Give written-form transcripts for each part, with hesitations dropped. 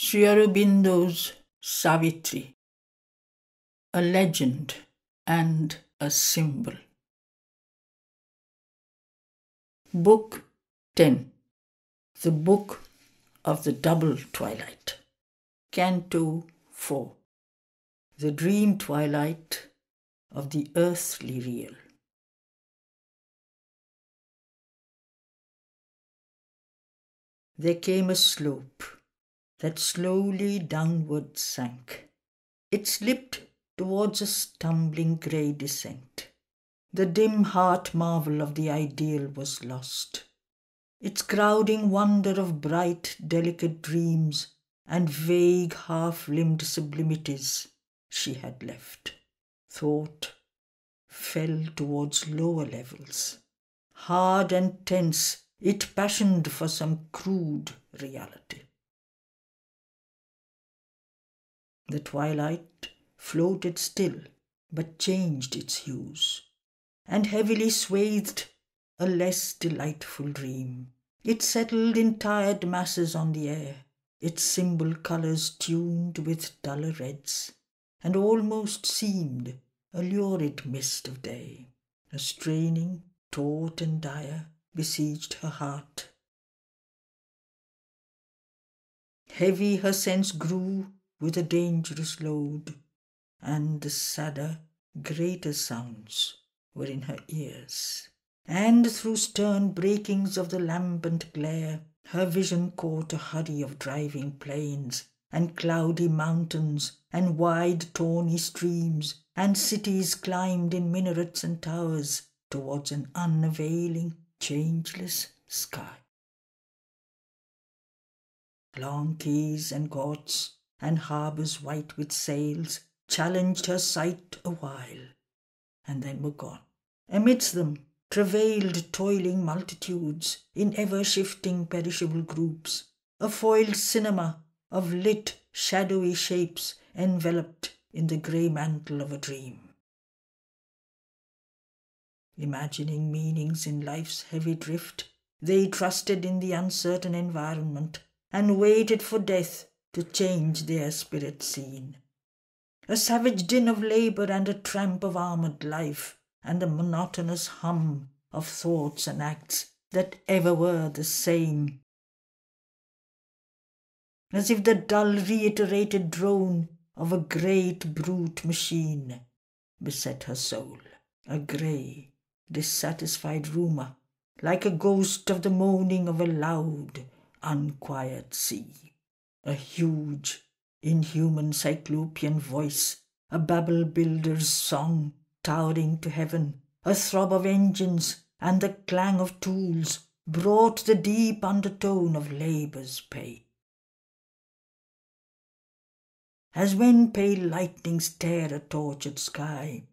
Sri Aurobindo's Savitri, a legend and a symbol. Book 10. The Book of the Double Twilight. Canto 4. The Dream Twilight of the Earthly Real. There came a slope that slowly downward sank. It slipped towards a stumbling grey descent. The dim heart marvel of the ideal was lost. Its crowding wonder of bright, delicate dreams and vague, half-limbed sublimities she had left. Thought fell towards lower levels. Hard and tense, it passioned for some crude reality. The twilight floated still, but changed its hues, and heavily swathed a less delightful dream. It settled in tired masses on the air, its symbol colours tuned with duller reds, and almost seemed a lurid mist of day. A straining, taut and dire, besieged her heart. Heavy her sense grew with a dangerous load, and the sadder, greater sounds were in her ears. And through stern breakings of the lambent glare, her vision caught a hurry of driving plains, and cloudy mountains, and wide tawny streams, and cities climbed in minarets and towers towards an unavailing, changeless sky. Long quays and ghats, and harbours white with sails, challenged her sight a while, and then were gone. Amidst them travailed toiling multitudes in ever-shifting perishable groups, a foiled cinema of lit, shadowy shapes enveloped in the grey mantle of a dream. Imagining meanings in life's heavy drift, they trusted in the uncertain environment and waited for death to change their spirit scene. A savage din of labour and a tramp of armoured life, and a monotonous hum of thoughts and acts that ever were the same. As if the dull reiterated drone of a great brute machine beset her soul. A grey, dissatisfied rumour, like a ghost of the moaning of a loud, unquiet sea. A huge, inhuman cyclopean voice, a Babel builder's song towering to heaven, a throb of engines and the clang of tools brought the deep undertone of labour's pain. As when pale lightnings tear a tortured sky,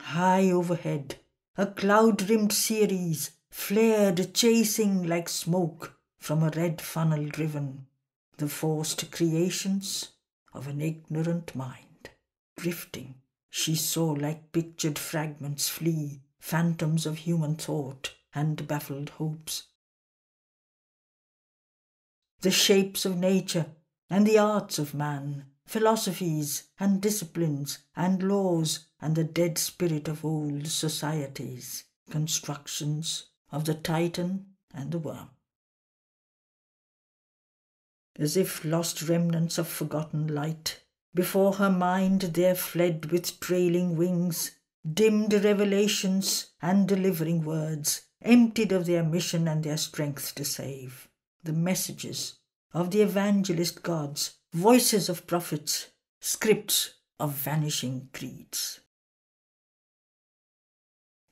high overhead a cloud-rimmed Ceres flared, chasing like smoke from a red funnel driven the forced creations of an ignorant mind. Drifting, she saw like pictured fragments flee, phantoms of human thought and baffled hopes. The shapes of nature and the arts of man, philosophies and disciplines and laws and the dead spirit of old societies, constructions of the Titan and the worm. As if lost remnants of forgotten light, before her mind there fled with trailing wings, dimmed revelations and delivering words, emptied of their mission and their strength to save. The messages of the evangelist gods, voices of prophets, scripts of vanishing creeds.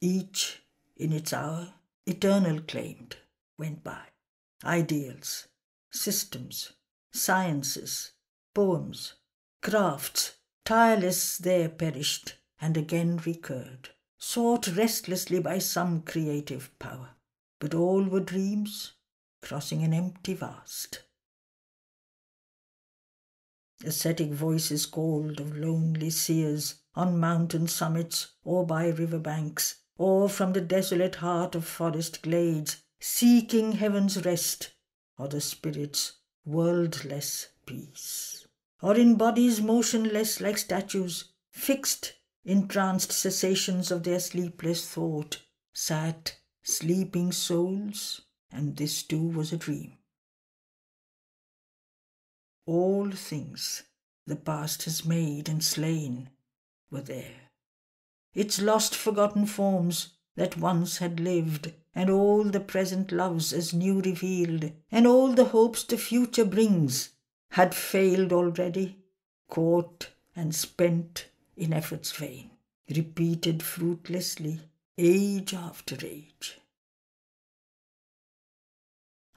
Each, in its hour, eternal claimed, went by. Ideals, systems, sciences, poems, crafts, tireless there perished and again recurred, sought restlessly by some creative power. But all were dreams, crossing an empty vast. Ascetic voices called of lonely seers on mountain summits or by river banks, or from the desolate heart of forest glades, seeking heaven's rest, or the spirit's worldless peace. Or in bodies motionless like statues, fixed in tranced cessations of their sleepless thought, sat sleeping souls, and this too was a dream. All things the past has made and slain were there. Its lost forgotten forms that once had lived, and all the present loves as new revealed, and all the hopes the future brings, had failed already, caught and spent in efforts vain, repeated fruitlessly, age after age.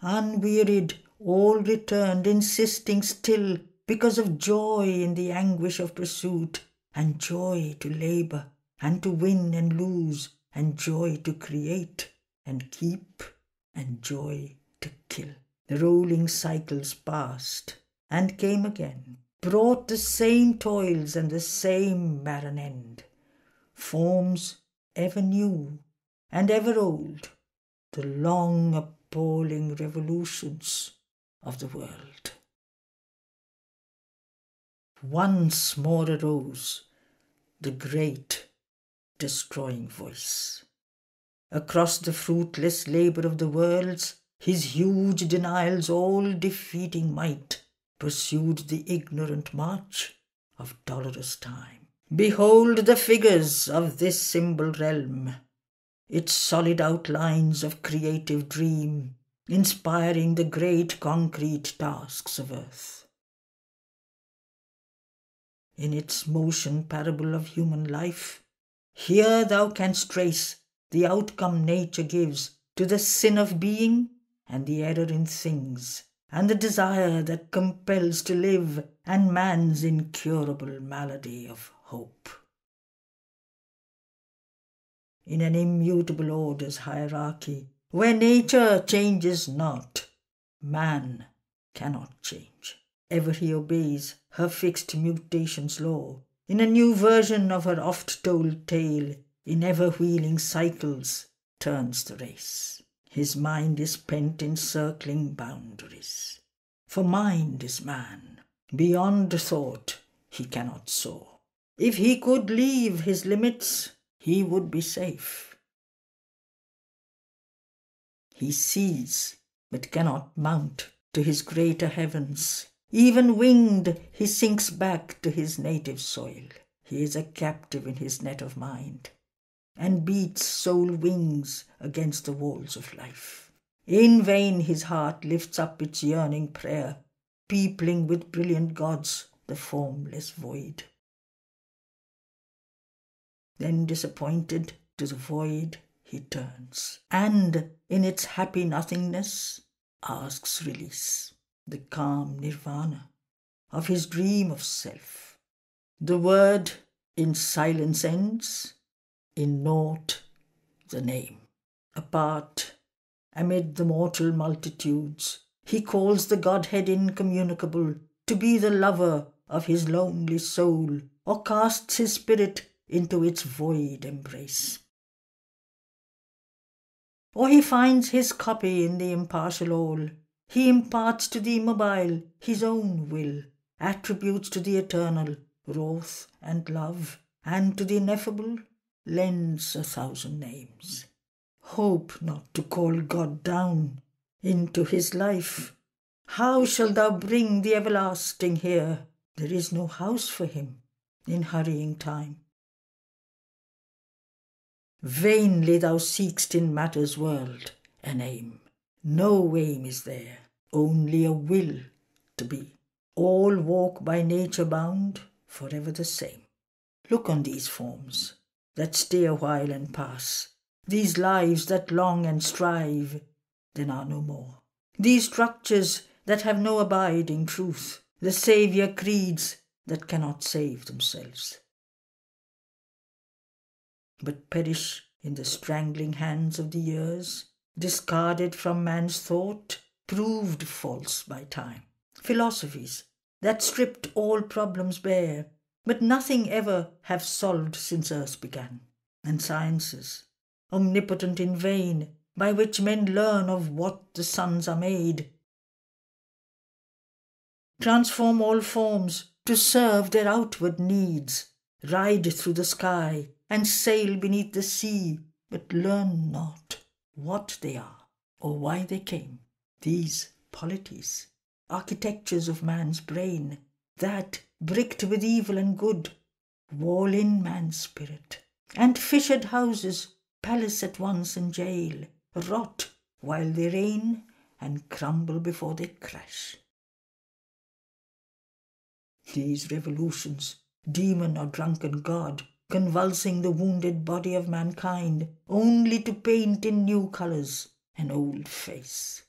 Unwearied, all returned, insisting still, because of joy in the anguish of pursuit, and joy to labour, and to win and lose, and joy to create and keep, and joy to kill. The rolling cycles passed and came again, brought the same toils and the same barren end. Forms ever new and ever old, the long appalling revolutions of the world. Once more arose the great destroying voice. Across the fruitless labour of the worlds, his huge denials all defeating might, pursued the ignorant march of dolorous time. Behold the figures of this symbol realm, its solid outlines of creative dream, inspiring the great concrete tasks of earth. In its motion parable of human life, here thou canst trace the outcome nature gives to the sin of being and the error in things, and the desire that compels to live, and man's incurable malady of hope. In an immutable order's hierarchy, where nature changes not, man cannot change. Ever he obeys her fixed mutation's law, in a new version of her oft-told tale, in ever-wheeling cycles turns the race. His mind is pent in circling boundaries. For mind is man. Beyond thought he cannot soar. If he could leave his limits, he would be safe. He sees, but cannot mount to his greater heavens. Even winged, he sinks back to his native soil. He is a captive in his net of mind, and beats soul wings against the walls of life. In vain his heart lifts up its yearning prayer, peopling with brilliant gods the formless void. Then disappointed to the void he turns, and in its happy nothingness asks release, the calm nirvana of his dream of self. The word in silence ends, in naught the name. Apart, amid the mortal multitudes, he calls the Godhead incommunicable to be the lover of his lonely soul, or casts his spirit into its void embrace. Or he finds his copy in the impartial all. He imparts to the immobile his own will, attributes to the eternal wrath and love, and to the ineffable lends 1,000 names. Hope not to call God down into his life. How shalt thou bring the everlasting here? There is no house for him in hurrying time. Vainly thou seek'st in matter's world an aim. No aim is there, only a will to be. All walk by nature bound, forever the same. Look on these forms that stay a while and pass, these lives that long and strive, then are no more. These structures that have no abiding truth, the saviour creeds that cannot save themselves, but perish in the strangling hands of the years, discarded from man's thought, proved false by time. Philosophies that stripped all problems bare, but nothing ever have solved since earth began. And sciences, omnipotent in vain, by which men learn of what the suns are made, transform all forms to serve their outward needs, ride through the sky and sail beneath the sea, but learn not what they are or why they came. These polities, architectures of man's brain, that, bricked with evil and good, wall in man's spirit, and fissured houses, palace at once and jail, rot while they reign and crumble before they crash. These revolutions, demon or drunken god, convulsing the wounded body of mankind, only to paint in new colours an old face.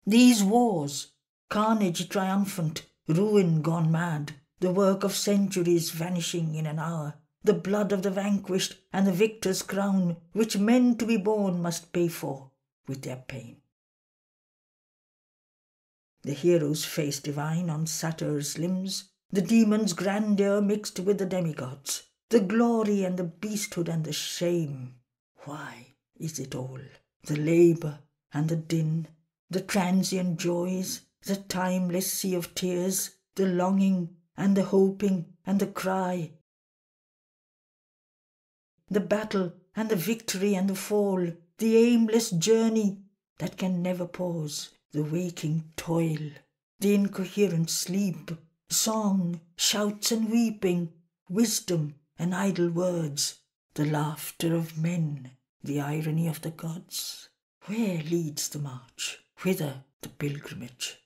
These wars, carnage triumphant, ruin gone mad, the work of centuries vanishing in an hour, the blood of the vanquished and the victor's crown, which men to be born must pay for with their pain. The hero's face divine on satyr's limbs, the demon's grandeur mixed with the demigods, the glory and the beasthood and the shame. Why is it all? The labour and the din, the transient joys, the timeless sea of tears, the longing and the hoping and the cry, the battle and the victory and the fall, the aimless journey that can never pause, the waking toil, the incoherent sleep, song, shouts and weeping, wisdom and idle words, the laughter of men, the irony of the gods. Where leads the march? Whither the pilgrimage?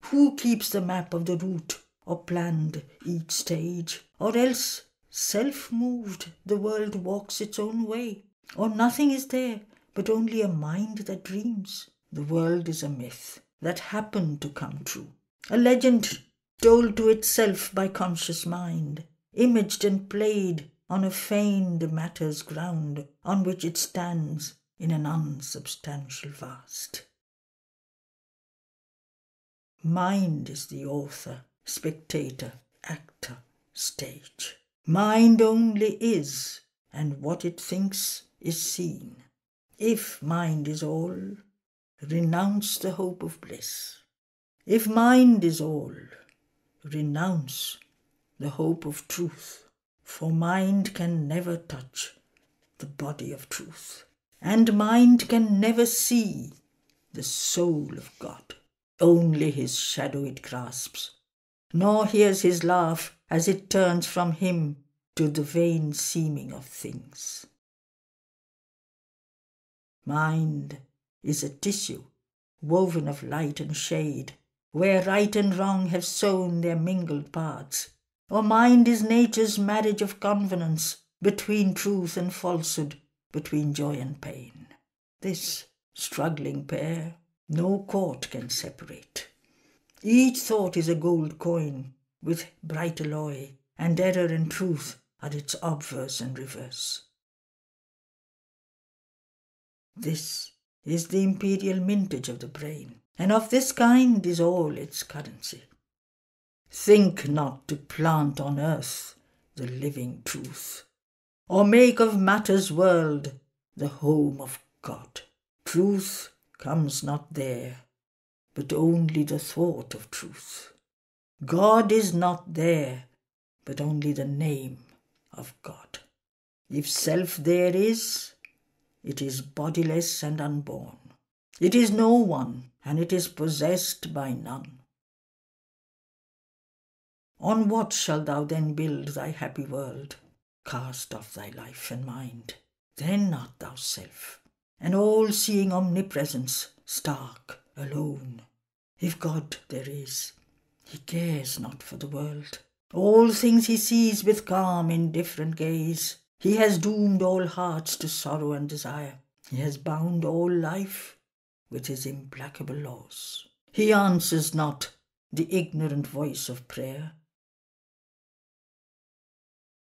Who keeps the map of the route or planned each stage? Or else, self-moved, the world walks its own way? Or nothing is there, but only a mind that dreams? The world is a myth that happened to come true, a legend told to itself by conscious mind, imaged and played on a feigned matter's ground on which it stands in an unsubstantial vast. Mind is the author, spectator, actor, stage. Mind only is, and what it thinks is seen. If mind is all, renounce the hope of bliss. If mind is all, renounce the hope of truth. For mind can never touch the body of truth, and mind can never see the soul of God. Only his shadow it grasps, nor hears his laugh as it turns from him to the vain seeming of things. Mind is a tissue woven of light and shade, where right and wrong have sown their mingled parts. Or mind is nature's marriage of convenance between truth and falsehood, between joy and pain. This struggling pair no court can separate. Each thought is a gold coin with bright alloy, and error and truth are its obverse and reverse. This is the imperial mintage of the brain, and of this kind is all its currency. Think not to plant on earth the living truth, or make of matter's world the home of God. Truth comes not there, but only the thought of truth. God is not there, but only the name of God. If self there is, it is bodiless and unborn. It is no one, and it is possessed by none. On what shalt thou then build thy happy world? Cast off thy life and mind. Then art thou self, an all-seeing omnipresence, stark, alone. If God there is, he cares not for the world. All things he sees with calm, indifferent gaze. He has doomed all hearts to sorrow and desire. He has bound all life with his implacable laws. He answers not the ignorant voice of prayer.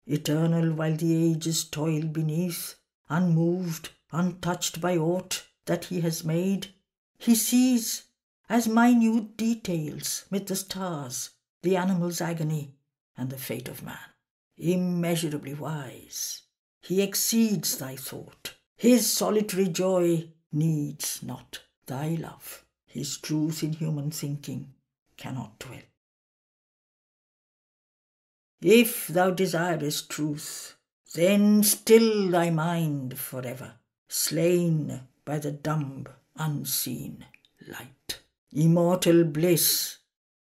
Eternal while the ages toil beneath, unmoved, untouched by aught that he has made, he sees, as minute details mid the stars, the animal's agony and the fate of man. Immeasurably wise, he exceeds thy thought. His solitary joy needs not thy love. his truth in human thinking cannot dwell. If thou desirest truth, then still thy mind forever, slain by the dumb, unseen light. Immortal bliss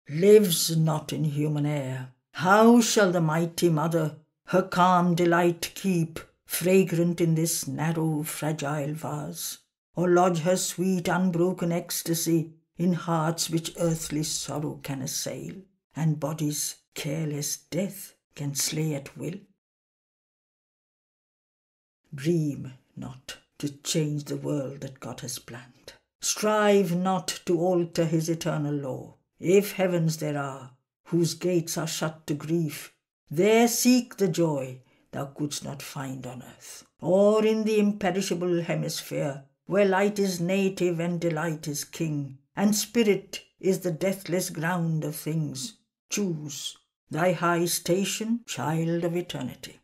lives not in human air. How shall the mighty mother her calm delight keep, fragrant in this narrow, fragile vase, or lodge her sweet, unbroken ecstasy in hearts which earthly sorrow can assail, and bodies careless death can slay at will? Dream not to change the world that God has planned. Strive not to alter his eternal law. If heavens there are, whose gates are shut to grief, there seek the joy thou couldst not find on earth, or in the imperishable hemisphere, where light is native and delight is king, and spirit is the deathless ground of things. Choose thy high station, child of eternity.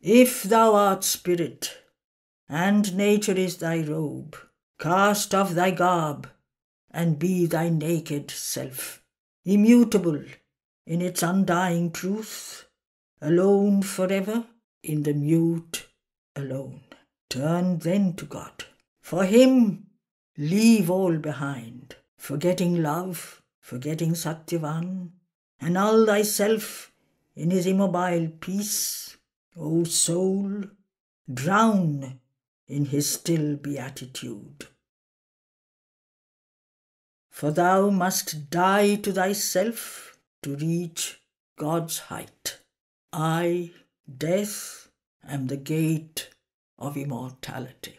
If thou art spirit, and nature is thy robe, cast off thy garb, and be thy naked self, immutable in its undying truth, alone forever in the mute alone. Turn then to God. For him leave all behind, forgetting love, forgetting Satyavan, annul thyself in his immobile peace. O soul, drown in his still beatitude. For thou must die to thyself to reach God's height. I, death, am the gate of immortality.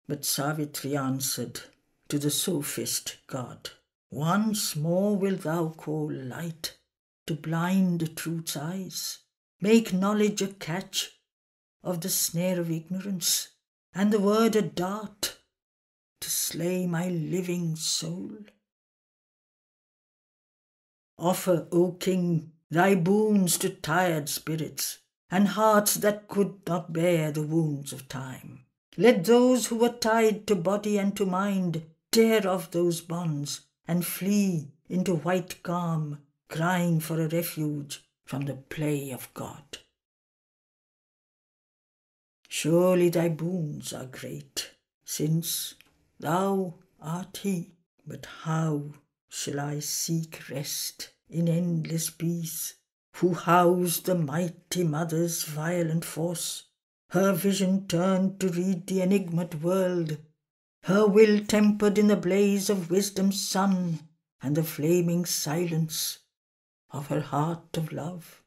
But Savitri answered to the sophist God, once more wilt thou call light to blind truth's eyes, make knowledge a catch of the snare of ignorance, and the word a dart to slay my living soul? Offer, O King, thy boons to tired spirits, and hearts that could not bear the wounds of time. Let those who were tied to body and to mind tear off those bonds and flee into white calm, crying for a refuge from the play of God. Surely thy boons are great, since thou art he. But how shall I seek rest in endless peace, who housed the mighty mother's violent force, her vision turned to read the enigmat world, her will tempered in the blaze of wisdom's sun, and the flaming silence of her heart of love?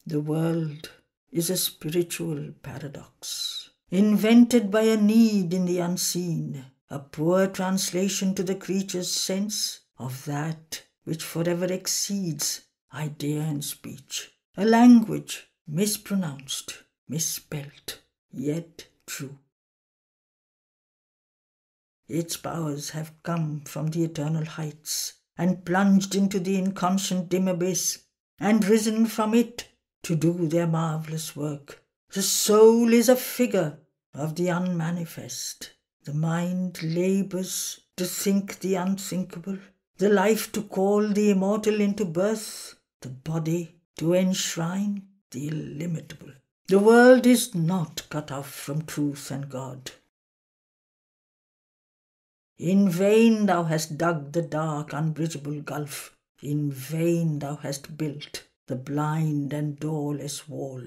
The world is a spiritual paradox, invented by a need in the unseen, a poor translation to the creature's sense of that which forever exceeds idea and speech, a language mispronounced, misspelt, yet true. Its powers have come from the eternal heights, and plunged into the inconscient dim abyss, and risen from it to do their marvellous work. The soul is a figure of the unmanifest. The mind labours to think the unthinkable, the life to call the immortal into birth, the body to enshrine the illimitable. The world is not cut off from truth and God. In vain thou hast dug the dark, unbridgeable gulf. In vain thou hast built the blind and doorless wall.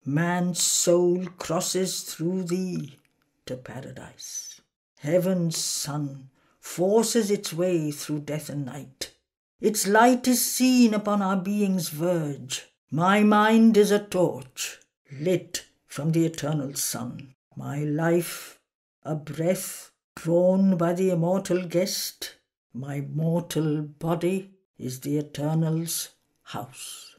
Man's soul crosses through thee to paradise. Heaven's sun forces its way through death and night. Its light is seen upon our being's verge. My mind is a torch lit from the eternal sun. My life a breath drawn by the immortal guest. My mortal body is the eternal's house.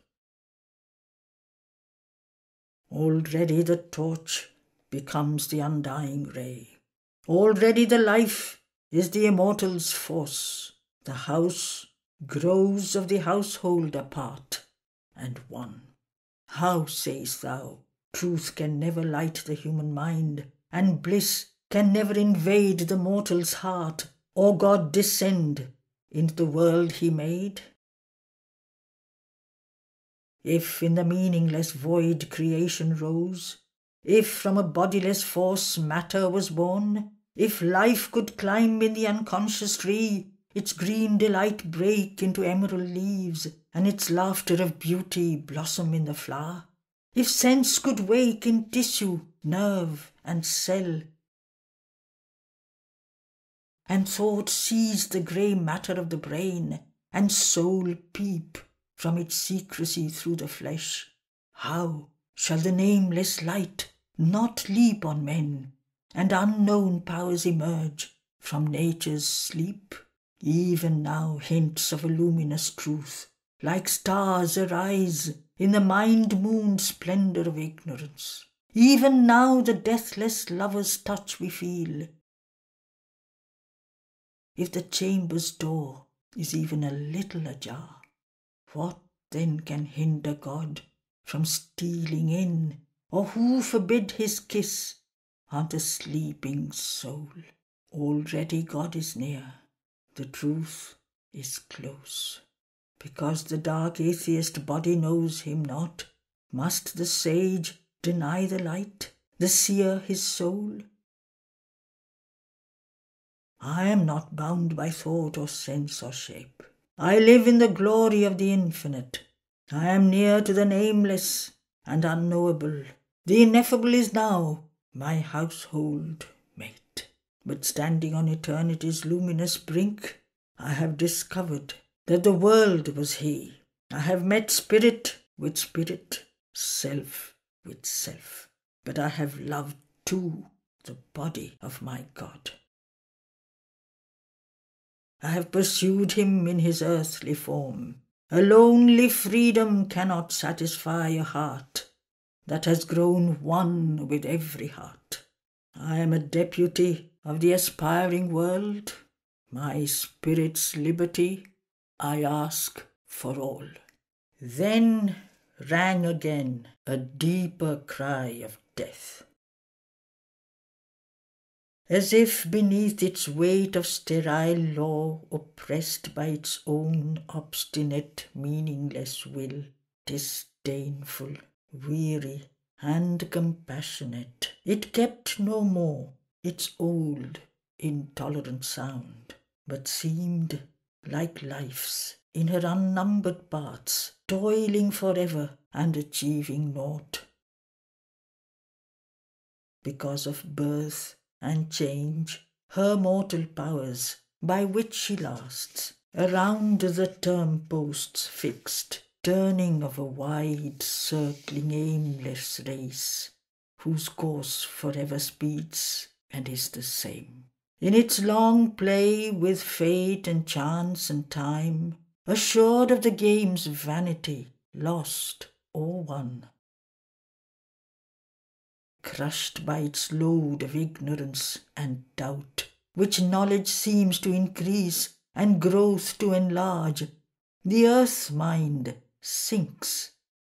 Already the torch becomes the undying ray. Already the life is the immortal's force. The house grows of the household apart and one. How, sayest thou, truth can never light the human mind, and bliss can never invade the mortal's heart, or God descend into the world he made? If in the meaningless void creation rose, if from a bodiless force matter was born, if life could climb in the unconscious tree, its green delight break into emerald leaves, and its laughter of beauty blossom in the flower, if sense could wake in tissue, nerve, and cell, and thought seize the grey matter of the brain, and soul peep from its secrecy through the flesh, how shall the nameless light not leap on men, and unknown powers emerge from nature's sleep? Even now hints of a luminous truth, like stars, arise in the mind-mooned splendour of ignorance. Even now the deathless lover's touch we feel. If the chamber's door is even a little ajar, what then can hinder God from stealing in, or who forbid his kiss on the sleeping soul? Already God is near, the truth is close. Because the dark atheist body knows him not, must the sage deny the light, the seer his soul? I am not bound by thought or sense or shape. I live in the glory of the infinite. I am near to the nameless and unknowable. The ineffable is now my household mate. But standing on eternity's luminous brink, I have discovered that the world was he. I have met spirit with spirit, self with self. But I have loved too the body of my God. I have pursued him in his earthly form. A lonely freedom cannot satisfy a heart that has grown one with every heart. I am a deputy of the aspiring world. My spirit's liberty I ask for all. Then rang again a deeper cry of death. As if beneath its weight of sterile law, oppressed by its own obstinate, meaningless will, disdainful, weary, and compassionate, it kept no more its old, intolerant sound, but seemed, like life's, in her unnumbered parts, toiling forever and achieving naught. Because of birth and change, her mortal powers, by which she lasts, around the term posts fixed, turning of a wide, circling, aimless race, whose course forever speeds and is the same. In its long play with fate and chance and time, assured of the game's vanity, lost or won. Crushed by its load of ignorance and doubt, which knowledge seems to increase and growth to enlarge, the earth mind sinks,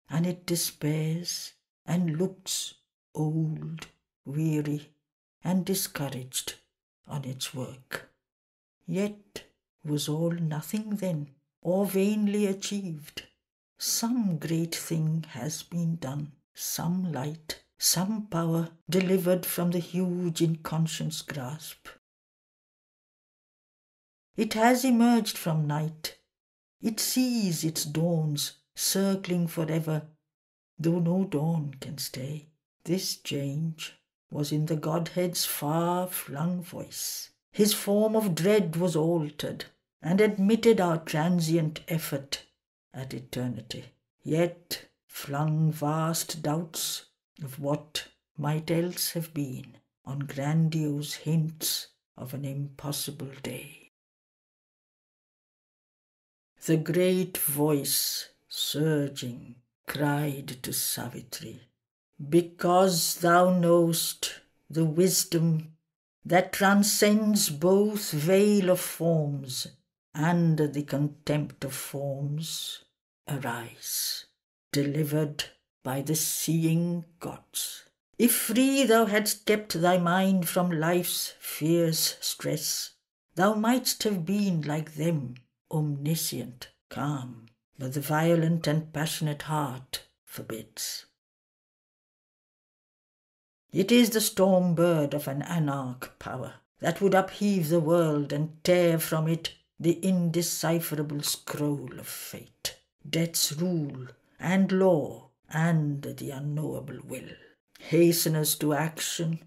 and it despairs and looks old, weary, and discouraged on its work. Yet was all nothing then, or vainly achieved? Some great thing has been done, some light, some power delivered from the huge inconscious grasp. It has emerged from night. It sees its dawns circling forever, though no dawn can stay. This change was in the Godhead's far-flung voice. His form of dread was altered, and admitted our transient effort at eternity, yet flung vast doubts of what might else have been on grandiose hints of an impossible day. The great voice, surging, cried to Savitri, "Because thou knowest the wisdom that transcends both veil of forms and the contempt of forms, arise, delivered by the seeing gods. If free thou hadst kept thy mind from life's fierce stress, thou mightst have been like them, omniscient, calm. But the violent and passionate heart forbids. It is the storm bird of an anarch power that would upheave the world and tear from it the indecipherable scroll of fate, death's rule and law and the unknowable will. Hasteners to action,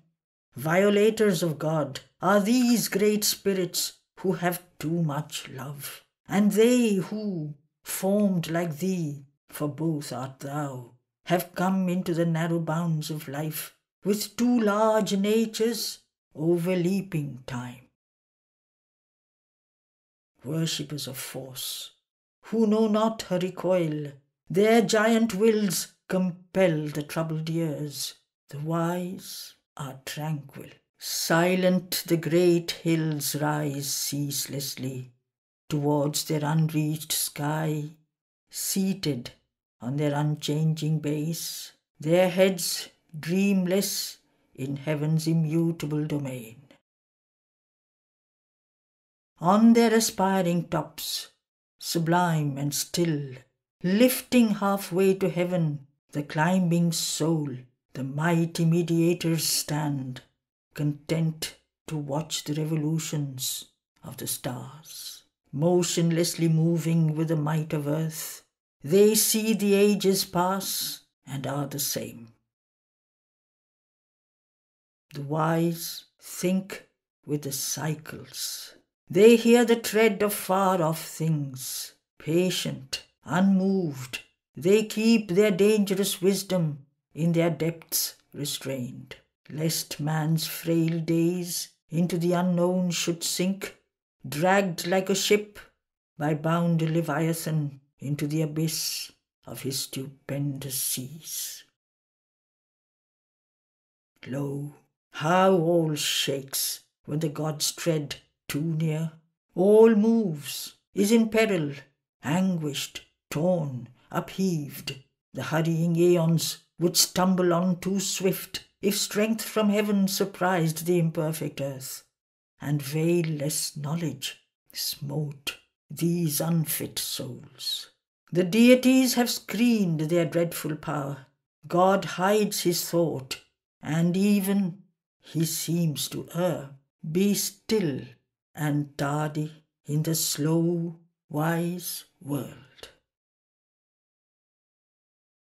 violators of God, are these great spirits who have too much love, and they who, formed like thee, for both art thou, have come into the narrow bounds of life with too large natures overleaping time. Worshippers of force, who know not her recoil, their giant wills compel the troubled years. The wise are tranquil. Silent the great hills rise ceaselessly towards their unreached sky, seated on their unchanging base, their heads dreamless in heaven's immutable domain. On their aspiring tops, sublime and still, lifting halfway to heaven the climbing soul, the mighty mediators stand, content to watch the revolutions of the stars. Motionlessly moving with the might of earth, they see the ages pass and are the same. The wise think with the cycles. They hear the tread of far-off things. Patient, unmoved, they keep their dangerous wisdom in their depths restrained, lest man's frail days into the unknown should sink, dragged like a ship by bound Leviathan into the abyss of his stupendous seas. Lo, how all shakes when the gods tread too near. All moves, is in peril, anguished, torn, upheaved. The hurrying aeons would stumble on too swift if strength from heaven surprised the imperfect earth, and veilless knowledge smote these unfit souls. The deities have screened their dreadful power. God hides his thought, and even he seems to err. Be still and tardy in the slow, wise world.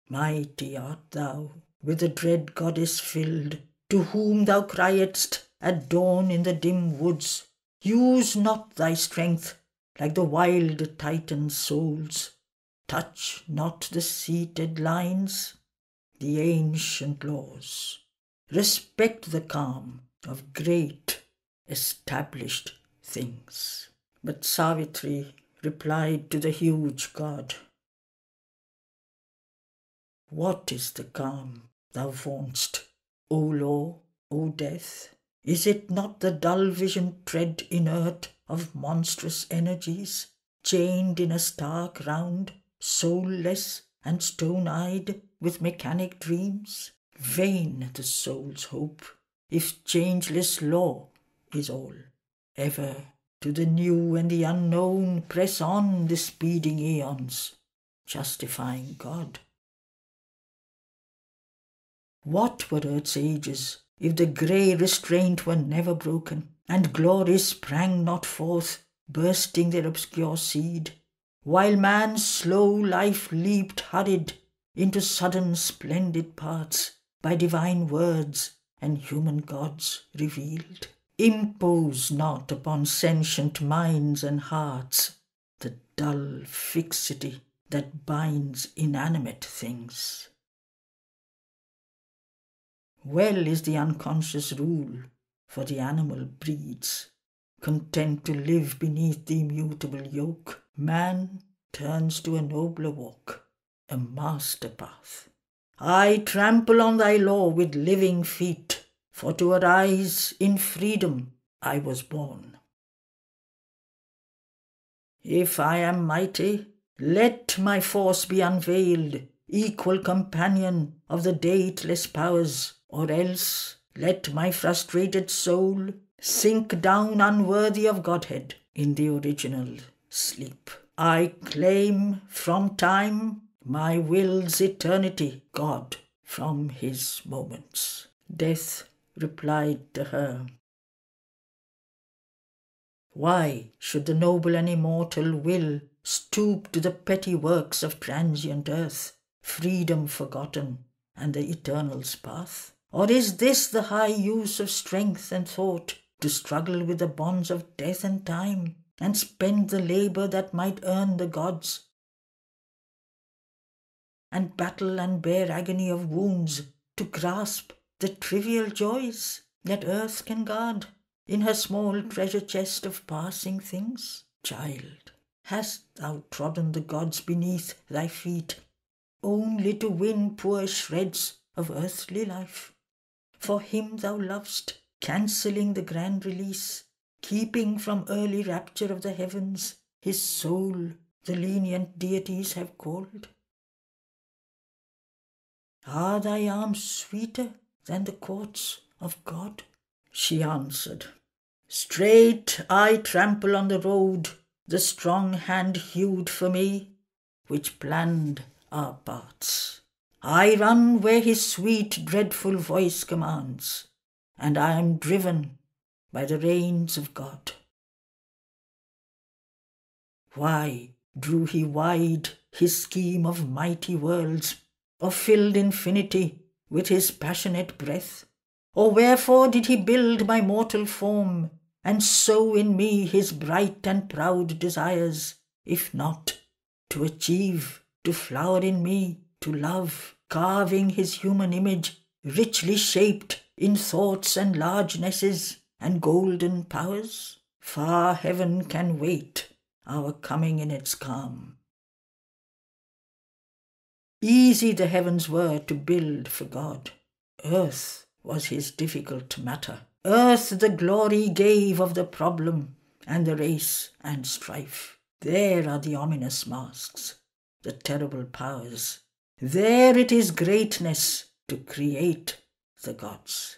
Mighty art thou, with the dread goddess filled, to whom thou criedst at dawn in the dim woods, use not thy strength like the wild Titan's souls. Touch not the seated lines, the ancient laws. Respect the calm of great established things. But Savitri replied to the huge god, what is the calm thou vaunt'st, O law, O death? Is it not the dull visioned tread inert of monstrous energies, chained in a stark round, soulless and stone-eyed with mechanic dreams? Vain the soul's hope, if changeless law is all. Ever to the new and the unknown press on the speeding aeons, justifying God. What were earth's ages if the grey restraint were never broken, and glories sprang not forth, bursting their obscure seed, while man's slow life leaped hurried into sudden splendid parts by divine words and human gods revealed? Impose not upon sentient minds and hearts the dull fixity that binds inanimate things. Well is the unconscious rule for the animal breeds. Content to live beneath the immutable yoke, man turns to a nobler walk, a master path. I trample on thy law with living feet, for to arise in freedom I was born. If I am mighty, let my force be unveiled, equal companion of the dateless powers or else let my frustrated soul sink down unworthy of Godhead in the original sleep. I claim from time my will's eternity, God from his moments. Death replied to her, why should the noble and immortal will stoop to the petty works of transient earth, freedom forgotten, and the eternal's path? Or is this the high use of strength and thought, to struggle with the bonds of death and time, and spend the labour that might earn the gods, and battle and bear agony of wounds, to grasp the trivial joys that earth can guard in her small treasure chest of passing things? Child, hast thou trodden the gods beneath thy feet, only to win poor shreds of earthly life? For him thou lovest, cancelling the grand release, keeping from early rapture of the heavens his soul the lenient deities have called? Are thy arms sweeter than the courts of God? She answered, straight I trample on the road the strong hand hewed for me, which planned our paths. I run where his sweet, dreadful voice commands, and I am driven by the reins of God. Why drew he wide his scheme of mighty worlds, or filled infinity with his passionate breath? Or wherefore did he build my mortal form, and sow in me his bright and proud desires, if not to achieve, to flower in me, to love, carving his human image, richly shaped in thoughts and largenesses and golden powers? Far heaven can wait our coming in its calm. Easy the heavens were to build for God. Earth was his difficult matter. Earth the glory gave of the problem and the race and strife. There are the ominous masks, the terrible powers. There it is greatness to create the gods.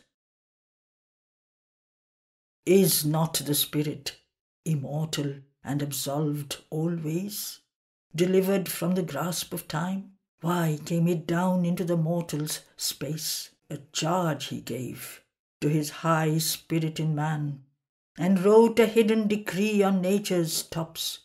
Is not the spirit immortal and absolved always, delivered from the grasp of time? Why came it down into the mortal's space? A charge he gave to his high spirit in man, and wrote a hidden decree on nature's tops.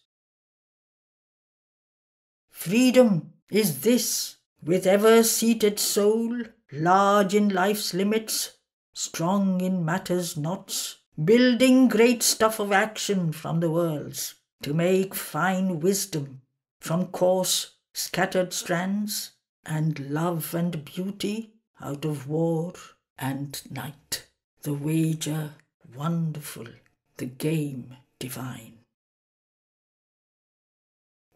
Freedom is this, with ever-seated soul, large in life's limits, strong in matter's knots, building great stuff of action from the worlds, to make fine wisdom from coarse, scattered strands, and love and beauty out of war and night. The wager wonderful, the game divine.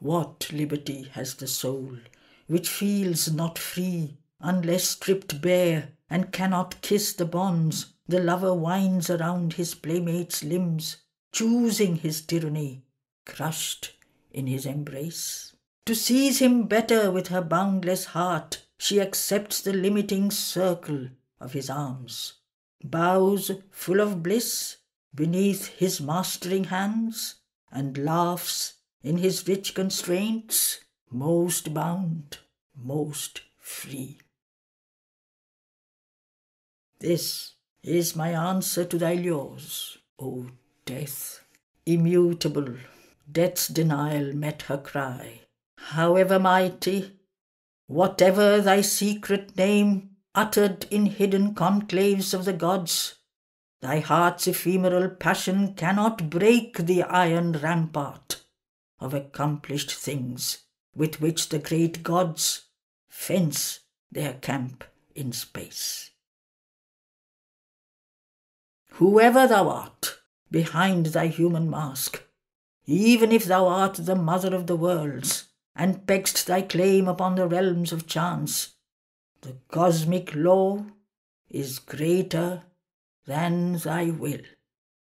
What liberty has the soul, which feels not free, unless stripped bare, and cannot kiss the bonds the lover winds around his playmate's limbs, choosing his tyranny, crushed in his embrace? To seize him better with her boundless heart, she accepts the limiting circle of his arms, bows full of bliss beneath his mastering hands, and laughs in his rich constraints, most bound, most free. This is my answer to thy lures, O death. Immutable, death's denial met her cry. However mighty, whatever thy secret name, uttered in hidden conclaves of the gods, thy heart's ephemeral passion cannot break the iron rampart of accomplished things with which the great gods fence their camp in space. Whoever thou art behind thy human mask, even if thou art the mother of the worlds, and pegg'st thy claim upon the realms of chance, the cosmic law is greater than thy will.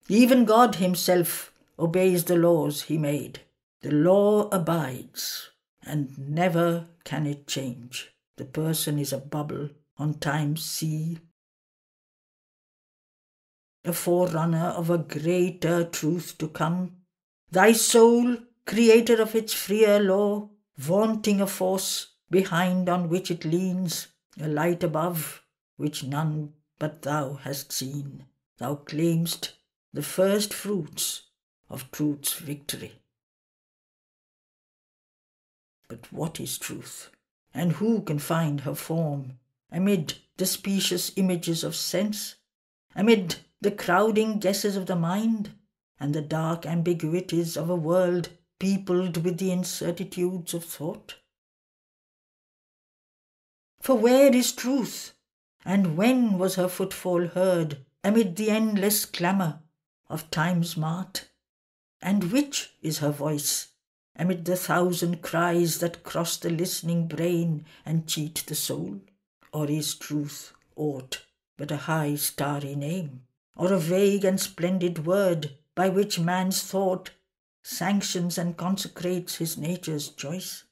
Even God himself obeys the laws he made. The law abides, and never can it change. The person is a bubble on time's sea, a forerunner of a greater truth to come. Thy soul, creator of its freer law, vaunting a force behind on which it leans, a light above, which none but thou hast seen. Thou claim'st the first fruits of truth's victory. But what is truth? And who can find her form amid the specious images of sense, amid the crowding guesses of the mind, and the dark ambiguities of a world peopled with the incertitudes of thought? For where is truth? And when was her footfall heard amid the endless clamour of time's mart? And which is her voice amid the thousand cries that cross the listening brain and cheat the soul? Or is truth aught but a high starry name, or a vague and splendid word by which man's thought sanctions and consecrates his nature's choice?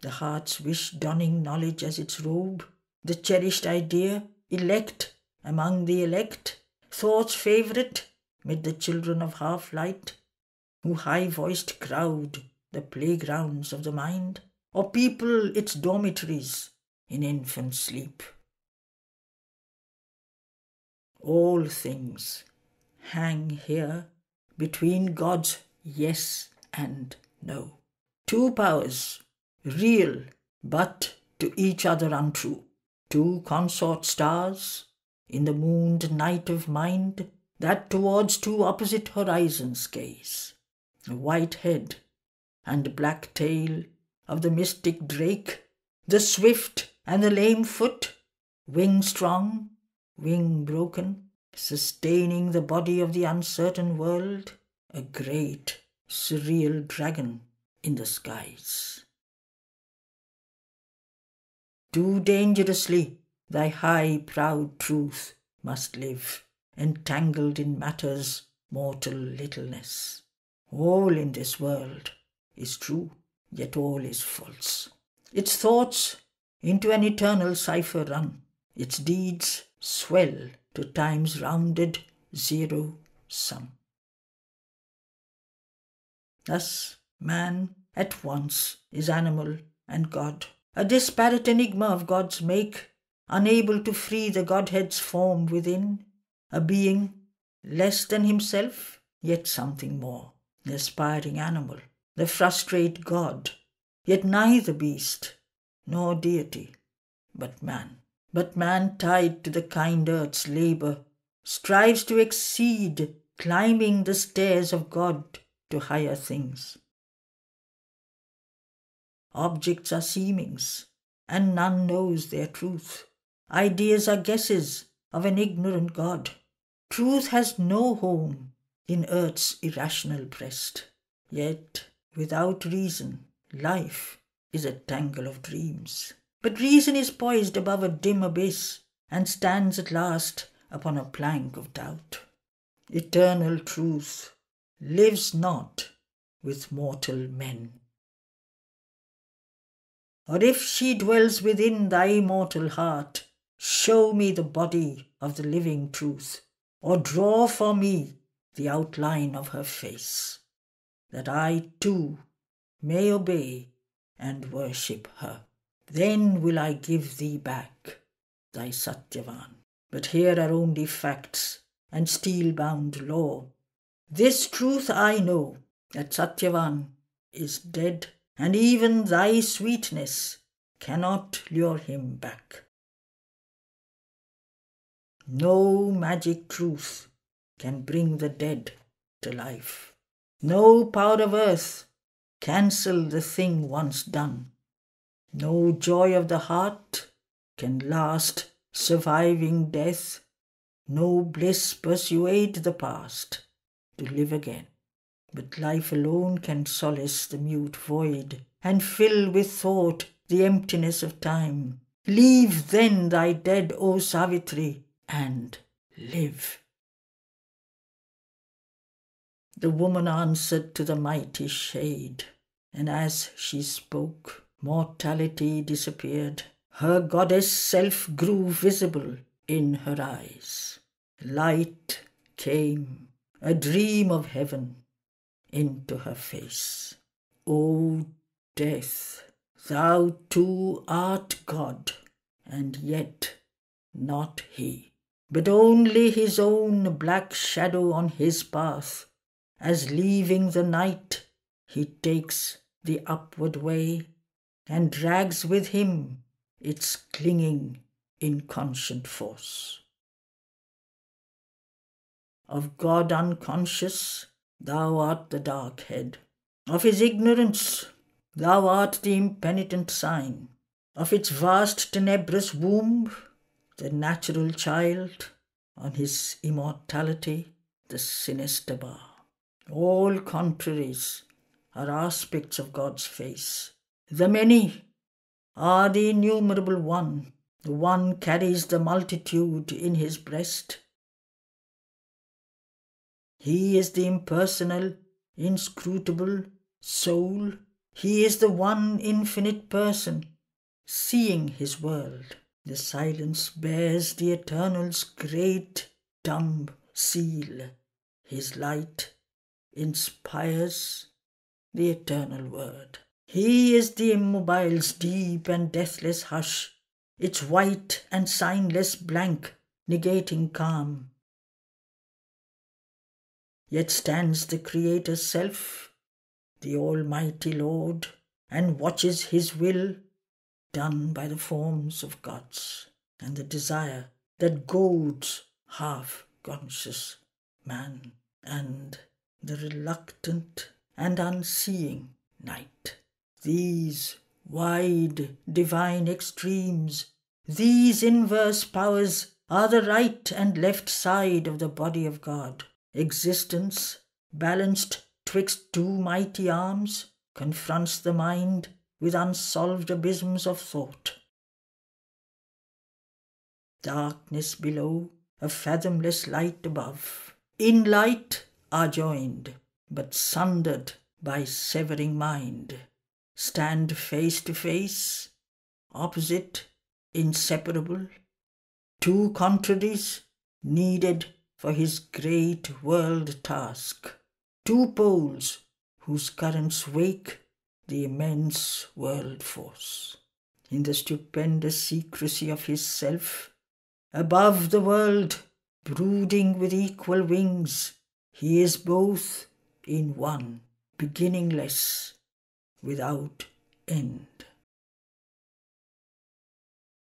The heart's wish donning knowledge as its robe, the cherished idea, elect among the elect, thought's favourite mid the children of half-light, who high-voiced crowd the playgrounds of the mind, or people its dormitories in infant sleep. All things hang here between God's yes and no. Two powers, real but to each other untrue. Two consort stars in the mooned night of mind that towards two opposite horizons gaze. The white head and black tail of the mystic drake, the swift and the lame foot, wing strong, wing broken, sustaining the body of the uncertain world, a great, surreal dragon in the skies. Too dangerously thy high, proud truth must live, entangled in matter's mortal littleness. All in this world is true, yet all is false. Its thoughts into an eternal cipher run, its deeds swell to time's rounded zero sum. Thus man at once is animal and God, a disparate enigma of God's make, unable to free the Godhead's form within, a being less than himself, yet something more, the aspiring animal, the frustrate God, yet neither beast nor deity, but man. But man, tied to the kind earth's labour, strives to exceed, climbing the stairs of God to higher things. Objects are seemings, and none knows their truth. Ideas are guesses of an ignorant God. Truth has no home in earth's irrational breast. Yet, without reason, life is a tangle of dreams. But reason is poised above a dim abyss and stands at last upon a plank of doubt. Eternal truth lives not with mortal men. Or if she dwells within thy mortal heart, show me the body of the living truth, or draw for me the outline of her face, that I too may obey and worship her. Then will I give thee back thy Satyavan. But here are only facts and steel-bound law. This truth I know, that Satyavan is dead, and even thy sweetness cannot lure him back. No magic truth can bring the dead to life. No power of earth cancel the thing once done. No joy of the heart can last surviving death. No bliss persuade the past to live again. But life alone can solace the mute void and fill with thought the emptiness of time. Leave then thy dead, O Savitri, and live. The woman answered to the mighty shade, and as she spoke, mortality disappeared. Her goddess self grew visible in her eyes. Light came, a dream of heaven, into her face. O death, thou too art God, and yet not he, but only his own black shadow on his path, as leaving the night he takes the upward way, and drags with him its clinging inconscient force. Of God unconscious, thou art the dark head. Of his ignorance, thou art the impenitent sign. Of its vast tenebrous womb, the natural child, on his immortality, the sinister bar. All contraries are aspects of God's face. The many are the innumerable one. The one carries the multitude in his breast. He is the impersonal, inscrutable soul. He is the one infinite person, seeing his world. The silence bears the eternal's great dumb seal. His light inspires the eternal word. He is the immobile's deep and deathless hush, its white and signless blank negating calm. Yet stands the Creator's self, the Almighty Lord, and watches his will done by the forms of gods, and the desire that goads half-conscious man, and the reluctant and unseeing night. These wide divine extremes, these inverse powers are the right and left side of the body of God. Existence, balanced twixt two mighty arms, confronts the mind with unsolved abysms of thought. Darkness below, a fathomless light above. In light are joined, but sundered by severing mind. Stand face to face, opposite, inseparable. Two contraries needed for his great world task. Two poles whose currents wake the immense world force. In the stupendous secrecy of his self, above the world, brooding with equal wings, he is both in one, beginningless, without end.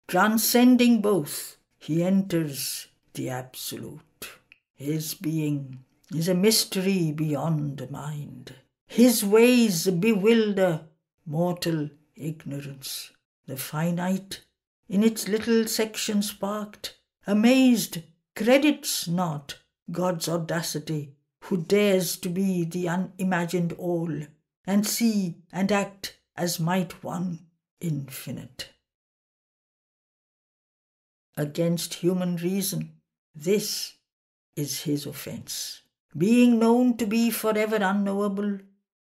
Transcending both, he enters the Absolute. His being is a mystery beyond mind. His ways bewilder mortal ignorance. The finite, in its little section sparked, amazed, credits not God's audacity, who dares to be the unimagined all, and see and act as might one infinite. Against human reason, this is his offence. Being known to be forever unknowable,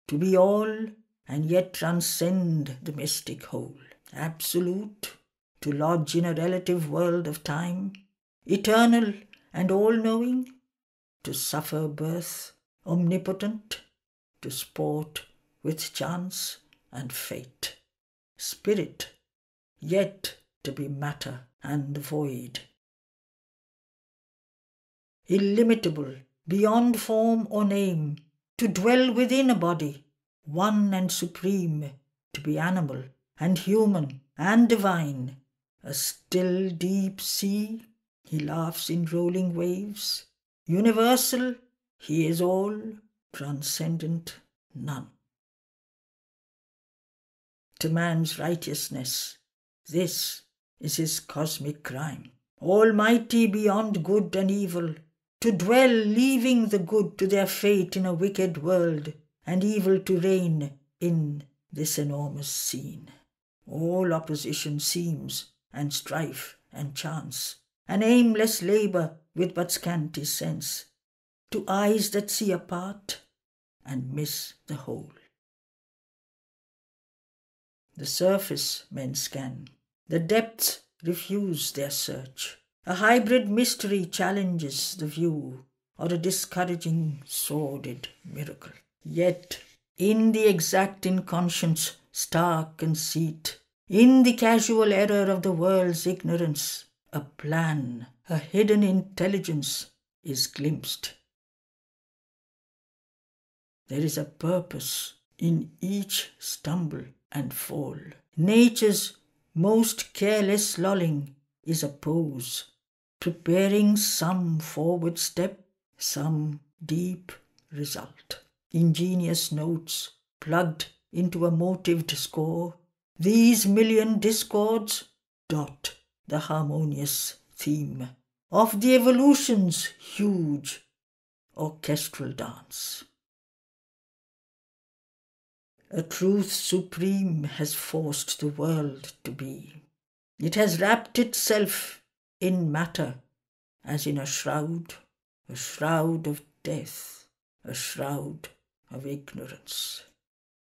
to be all and yet transcend the mystic whole. Absolute, to lodge in a relative world of time, eternal and all-knowing, to suffer birth, omnipotent, to sport with chance and fate. Spirit, yet to be matter and void. Illimitable, beyond form or name, to dwell within a body, one and supreme, to be animal and human and divine, a still deep sea, he laughs in rolling waves, universal, he is all, transcendent, none. To man's righteousness, this is his cosmic crime, almighty beyond good and evil, to dwell leaving the good to their fate in a wicked world, and evil to reign in this enormous scene. All opposition seems, and strife and chance, an aimless labour with but scanty sense, to eyes that see a part and miss the whole. The surface men scan, the depths refuse their search, A hybrid mystery challenges the view, or a discouraging, sordid miracle. Yet, in the exact inconscience, stark conceit, in the casual error of the world's ignorance, a plan, a hidden intelligence is glimpsed. There is a purpose in each stumble and fall. Nature's most careless lolling is a pose, preparing some forward step, some deep result. Ingenious notes plugged into a motived score, these million discords dot the harmonious theme of the evolution's huge orchestral dance. A truth supreme has forced the world to be. It has wrapped itself in matter as in a shroud of death, a shroud of ignorance.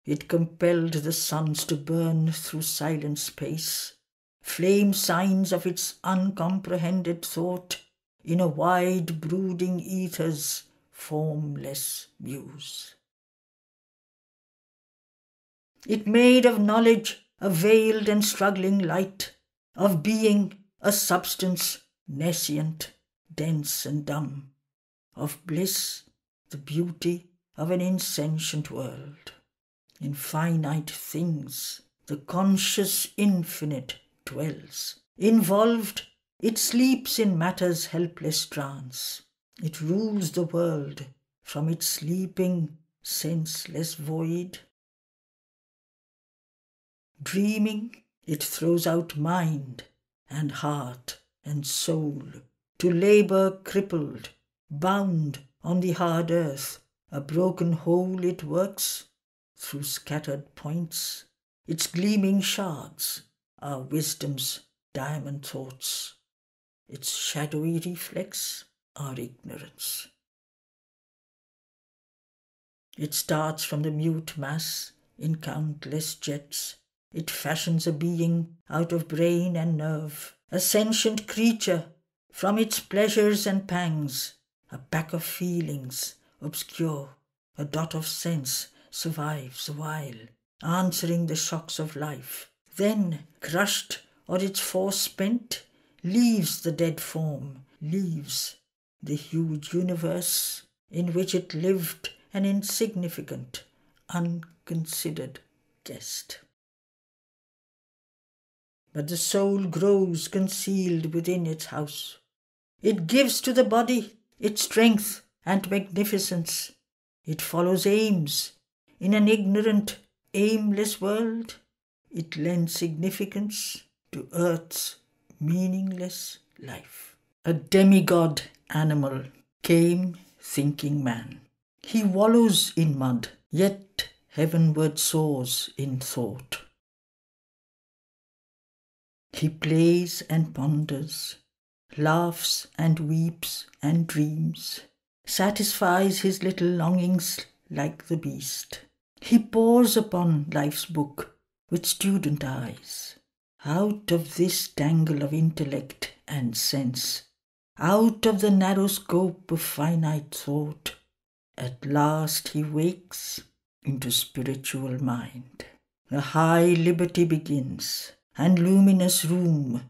It compelled the suns to burn through silent space, flame signs of its uncomprehended thought in a wide brooding ether's formless muse. It made of knowledge a veiled and struggling light, of being a substance nescient, dense and dumb, of bliss the beauty of an insentient world. In finite things the conscious infinite dwells. Involved, it sleeps in matter's helpless trance. It rules the world from its sleeping, senseless void. Dreaming, it throws out mind and heart and soul to labour crippled, bound on the hard earth. A broken hole it works through scattered points. Its gleaming shards are wisdom's diamond thoughts. Its shadowy reflex are ignorance. It starts from the mute mass in countless jets. It fashions a being out of brain and nerve, a sentient creature from its pleasures and pangs, a pack of feelings, obscure, a dot of sense, survives a while, answering the shocks of life. Then, crushed or its force spent, leaves the dead form, leaves the huge universe in which it lived an insignificant, unconsidered guest. But the soul grows concealed within its house. It gives to the body its strength and magnificence. It follows aims in an ignorant, aimless world. It lends significance to earth's meaningless life. A demigod animal came thinking man. He wallows in mud, yet heavenward soars in thought. He plays and ponders, laughs and weeps and dreams, satisfies his little longings like the beast. He pores upon life's book with student eyes. Out of this tangle of intellect and sense, out of the narrow scope of finite thought, at last he wakes into spiritual mind. A high liberty begins, and luminous room.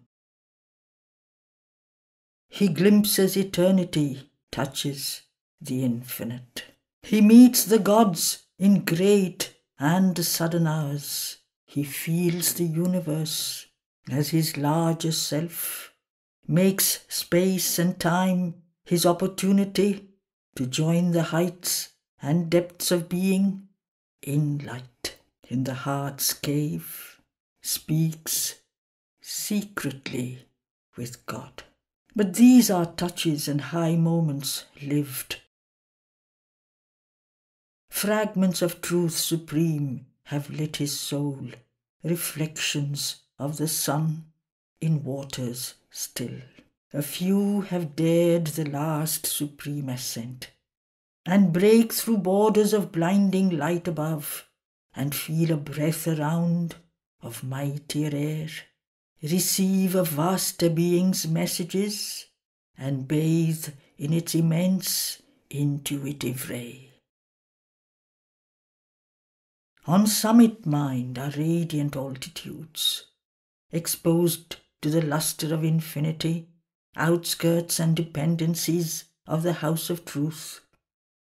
He glimpses eternity, touches the infinite. He meets the gods in great and sudden hours. He feels the universe as his larger self, makes space and time his opportunity to join the heights and depths of being in light. In the heart's cave, speaks secretly with God. But these are touches and high moments lived. Fragments of truth supreme have lit his soul, reflections of the sun in waters still. A few have dared the last supreme ascent, and break through borders of blinding light above, and feel a breath around of mightier air. receive a vaster being's messages, and bathe in its immense intuitive ray. On summit mind are radiant altitudes, exposed to the lustre of infinity, outskirts and dependencies of the house of truth,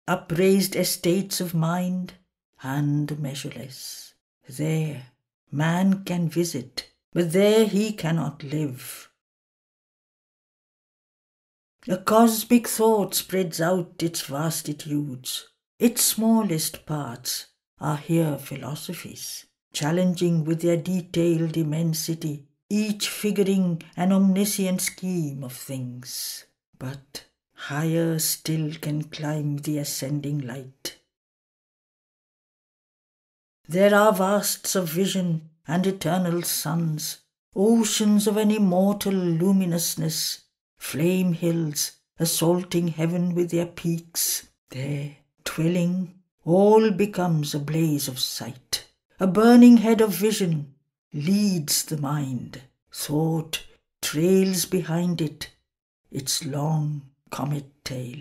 upraised estates of mind, and measureless. There man can visit, but there he cannot live. A cosmic thought spreads out its vastitudes. Its smallest parts are here philosophies, challenging with their detailed immensity, each figuring an omniscient scheme of things. But higher still can climb the ascending light. There are vasts of vision and eternal suns, oceans of an immortal luminousness, flame hills assaulting heaven with their peaks. There, dwelling, all becomes a blaze of sight. A burning head of vision leads the mind. Thought trails behind it, its long comet tail.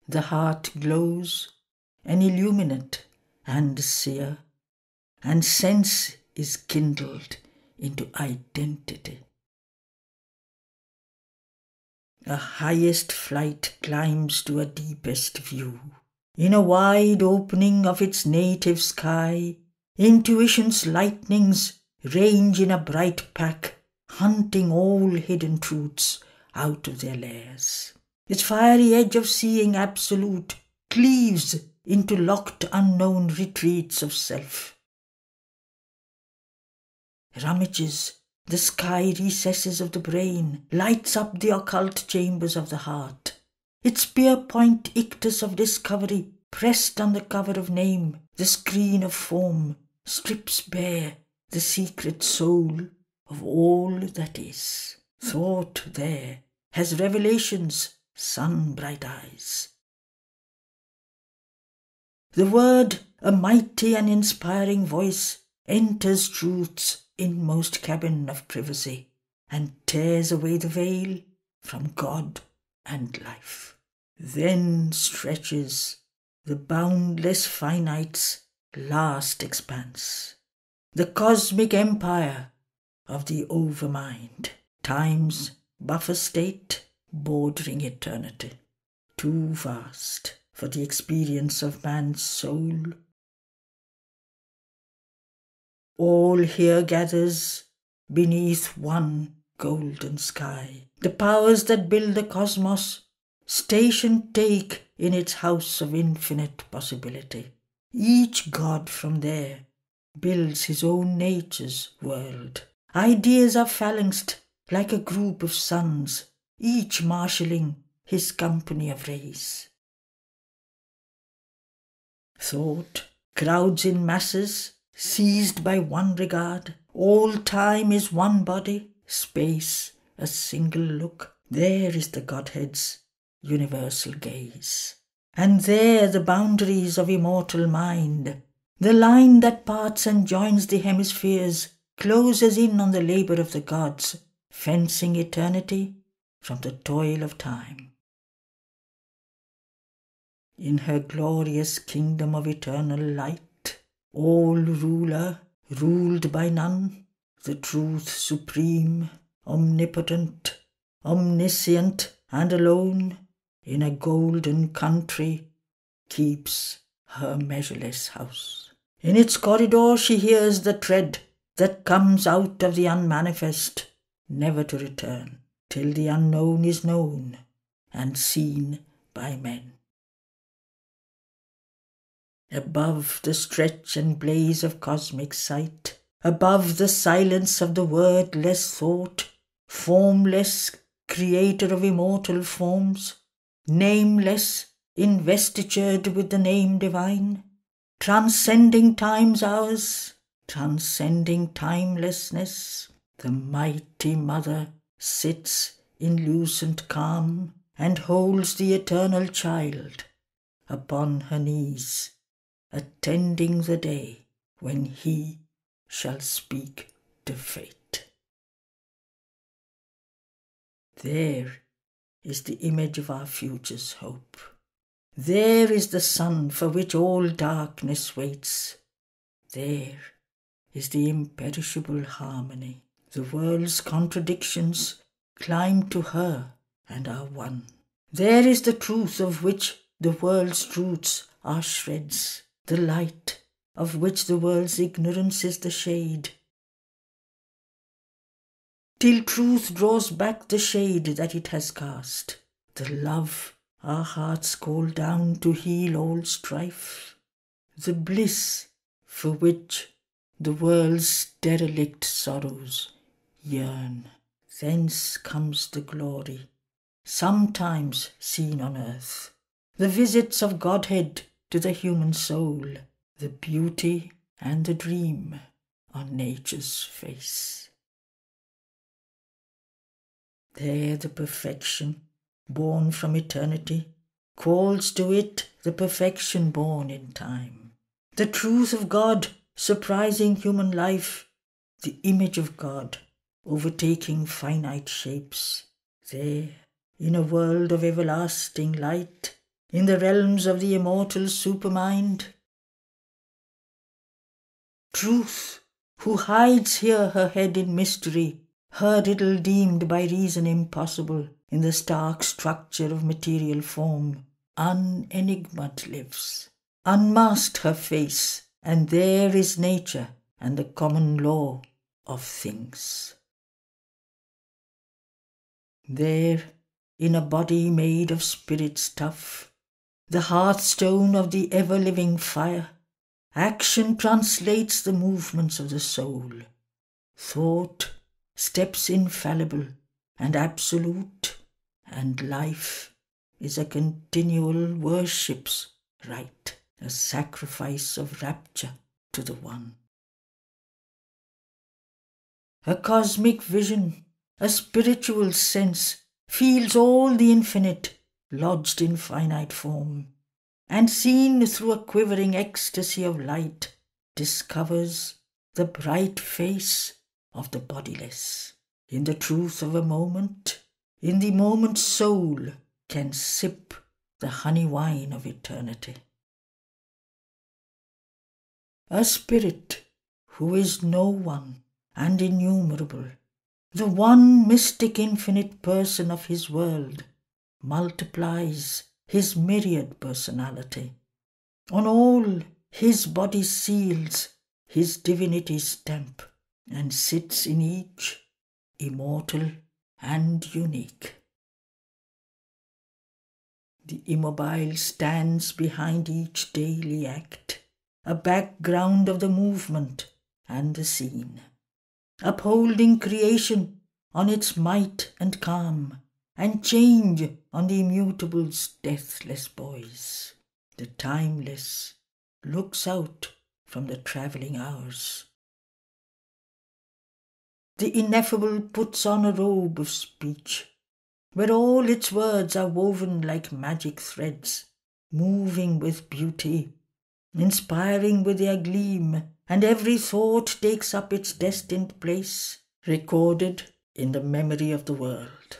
The heart glows, an illuminate and seer, and sense is kindled into identity. A highest flight climbs to a deepest view. In a wide opening of its native sky, intuition's lightnings range in a bright pack, hunting all hidden truths out of their lairs. Its fiery edge of seeing absolute cleaves into locked unknown retreats of self. Rummages the sky recesses of the brain, lights up the occult chambers of the heart. Its spear-point ictus of discovery, pressed on the cover of name, the screen of form, strips bare the secret soul of all that is. Thought there has revelations, sun-bright eyes. The word, a mighty and inspiring voice, enters truth's inmost cabin of privacy and tears away the veil from God and life. Then stretches the boundless finite's last expanse, the cosmic empire of the overmind, time's buffer state bordering eternity, too vast for the experience of man's soul. All here gathers beneath one golden sky. The powers that build the cosmos station take in its house of infinite possibility. Each god from there builds his own nature's world. Ideas are phalanxed like a group of suns, each marshalling his company of rays. Thought crowds in masses, seized by one regard. All time is one body, space a single look. There is the Godhead's universal gaze. And there the boundaries of immortal mind. The line that parts and joins the hemispheres closes in on the labour of the gods, fencing eternity from the toil of time. In her glorious kingdom of eternal light, all ruler, ruled by none, the truth supreme, omnipotent, omniscient and alone, in a golden country, keeps her measureless house. In its corridor she hears the tread that comes out of the unmanifest, never to return, till the unknown is known and seen by men. Above the stretch and blaze of cosmic sight, above the silence of the wordless thought, formless creator of immortal forms, nameless, investitured with the name divine, transcending time's hours, transcending timelessness, the mighty mother sits in lucent calm and holds the eternal child upon her knees, attending the day when he shall speak to fate. There is the image of our future's hope. There is the sun for which all darkness waits. There is the imperishable harmony. The world's contradictions climb to her and are one. There is the truth of which the world's truths are shreds, the light of which the world's ignorance is the shade. Till truth draws back the shade that it has cast, the love our hearts call down to heal all strife, the bliss for which the world's derelict sorrows yearn. Thence comes the glory, sometimes seen on earth, the visits of Godhead to the human soul, the beauty and the dream on nature's face. There the perfection, born from eternity, calls to it the perfection born in time. The truth of God surprising human life, the image of God overtaking finite shapes. There, in a world of everlasting light, in the realms of the immortal supermind, Truth, who hides here her head in mystery, her riddle deemed by reason impossible in the stark structure of material form, unenigmat lives, unmasked her face, and there is nature and the common law of things. There, in a body made of spirit stuff, the hearthstone of the ever-living fire, action translates the movements of the soul. Thought, steps infallible and absolute, and life is a continual worship's rite, a sacrifice of rapture to the One. A cosmic vision, a spiritual sense, feels all the infinite lodged in finite form, and seen through a quivering ecstasy of light, discovers the bright face of the bodiless. In the truth of a moment, in the moment's soul can sip the honey wine of eternity. A spirit who is no one and innumerable, the one mystic infinite person of his world, multiplies his myriad personality. On all his body seals his divinity's stamp, and sits in each immortal and unique. The immobile stands behind each daily act, a background of the movement and the scene, upholding creation on its might and calm, and change on the immutable's deathless poise. The timeless looks out from the travelling hours. The ineffable puts on a robe of speech, where all its words are woven like magic threads, moving with beauty, inspiring with their gleam, and every thought takes up its destined place, recorded in the memory of the world.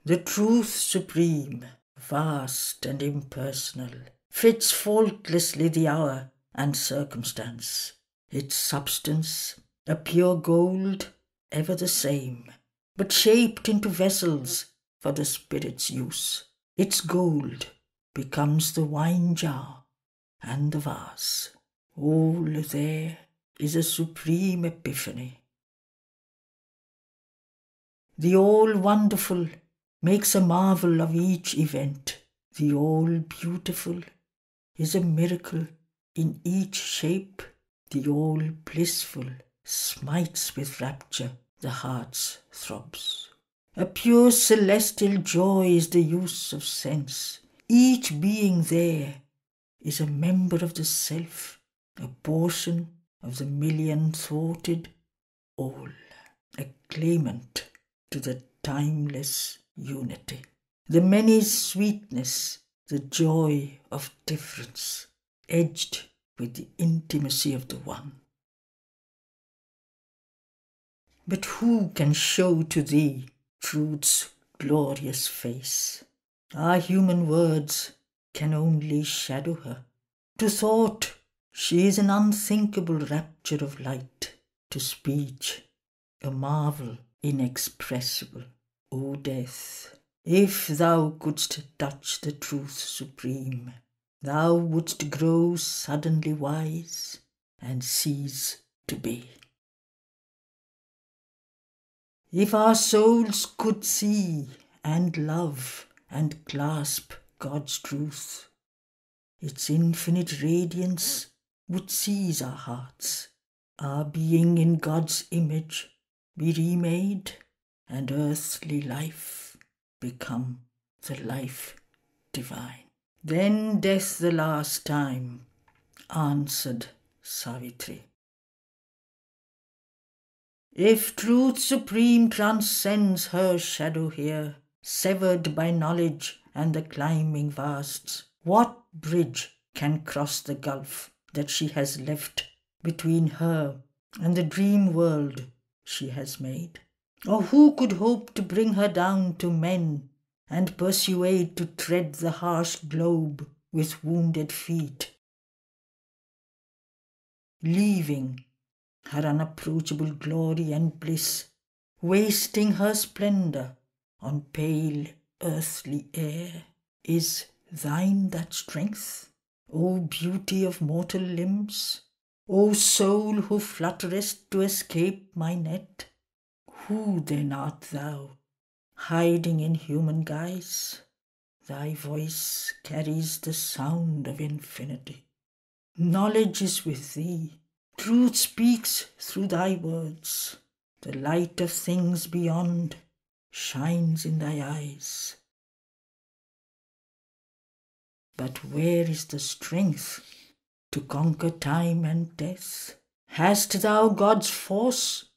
The truth supreme, vast and impersonal, fits faultlessly the hour and circumstance. Its substance, a pure gold, ever the same, but shaped into vessels for the spirit's use. Its gold becomes the wine jar and the vase. All there is a supreme epiphany. The all-wonderful makes a marvel of each event. The all-beautiful is a miracle in each shape. The all-blissful smites with rapture the heart's throbs. A pure celestial joy is the use of sense. Each being there is a member of the self, a portion of the million-thoughted all, a claimant to the timeless unity. The many's sweetness, the joy of difference, edged with the intimacy of the one. But who can show to thee truth's glorious face? Our human words can only shadow her. To thought, she is an unthinkable rapture of light. To speech, a marvel inexpressible. O death, if thou couldst touch the truth supreme, thou wouldst grow suddenly wise and cease to be. If our souls could see and love and clasp God's truth, its infinite radiance would seize our hearts, our being in God's image be remade, and earthly life become the life divine. Then death the last time answered Savitri. If truth supreme transcends her shadow here, severed by knowledge and the climbing vasts, what bridge can cross the gulf that she has left between her and the dream world she has made? Or who could hope to bring her down to men and persuade to tread the harsh globe with wounded feet, leaving her unapproachable glory and bliss, wasting her splendour on pale earthly air? Is thine that strength, O beauty of mortal limbs? O soul who flutterest to escape my net? Who then art thou, hiding in human guise? Thy voice carries the sound of infinity. Knowledge is with thee. Truth speaks through thy words. The light of things beyond shines in thy eyes. But where is the strength to conquer time and death? Hast thou God's force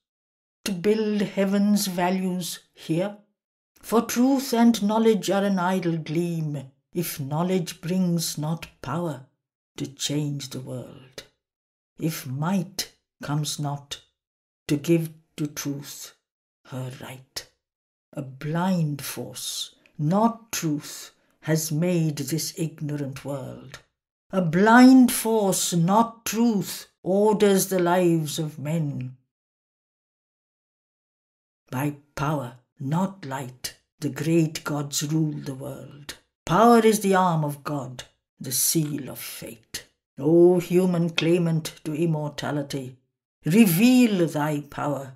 to build heaven's values here? For truth and knowledge are an idle gleam, if knowledge brings not power to change the world, if might comes not to give to truth her right. A blind force, not truth, has made this ignorant world. A blind force, not truth, orders the lives of men. By power, not light, the great gods rule the world. Power is the arm of God, the seal of fate. O human claimant to immortality, reveal thy power,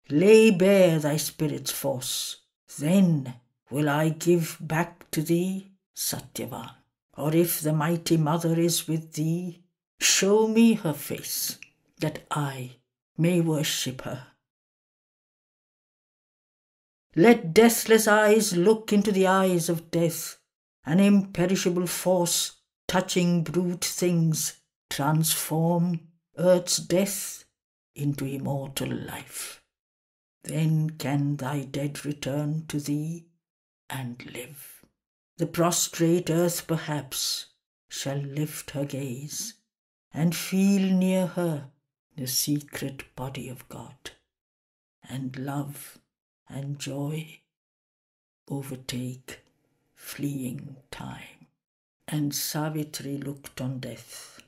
lay bare thy spirit's force. Then will I give back to thee Satyavan. Or if the mighty mother is with thee, show me her face, that I may worship her. Let deathless eyes look into the eyes of death, an imperishable force touching brute things, transform earth's death into immortal life. Then can thy dead return to thee and live. The prostrate earth perhaps shall lift her gaze and feel near her the secret body of God, and love and joy overtake fleeing time. And Savitri looked on death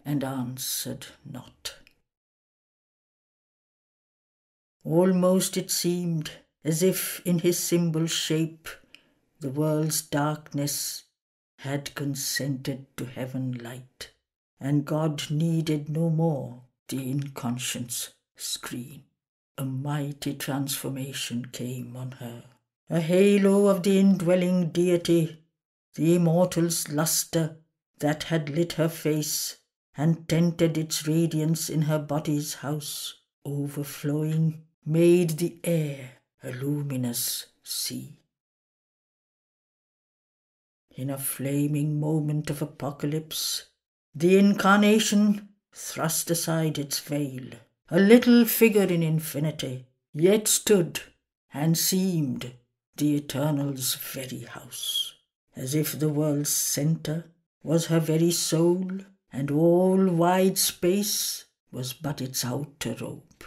and answered not. Almost it seemed as if in his symbol shape the world's darkness had consented to heaven light, and God needed no more the inconscience screen. A mighty transformation came on her, a halo of the indwelling deity, the immortal's lustre that had lit her face and tented its radiance in her body's house, overflowing, made the air a luminous sea. In a flaming moment of apocalypse, the incarnation thrust aside its veil. A little figure in infinity, yet stood and seemed the Eternal's very house, as if the world's centre was her very soul, and all wide space was but its outer robe.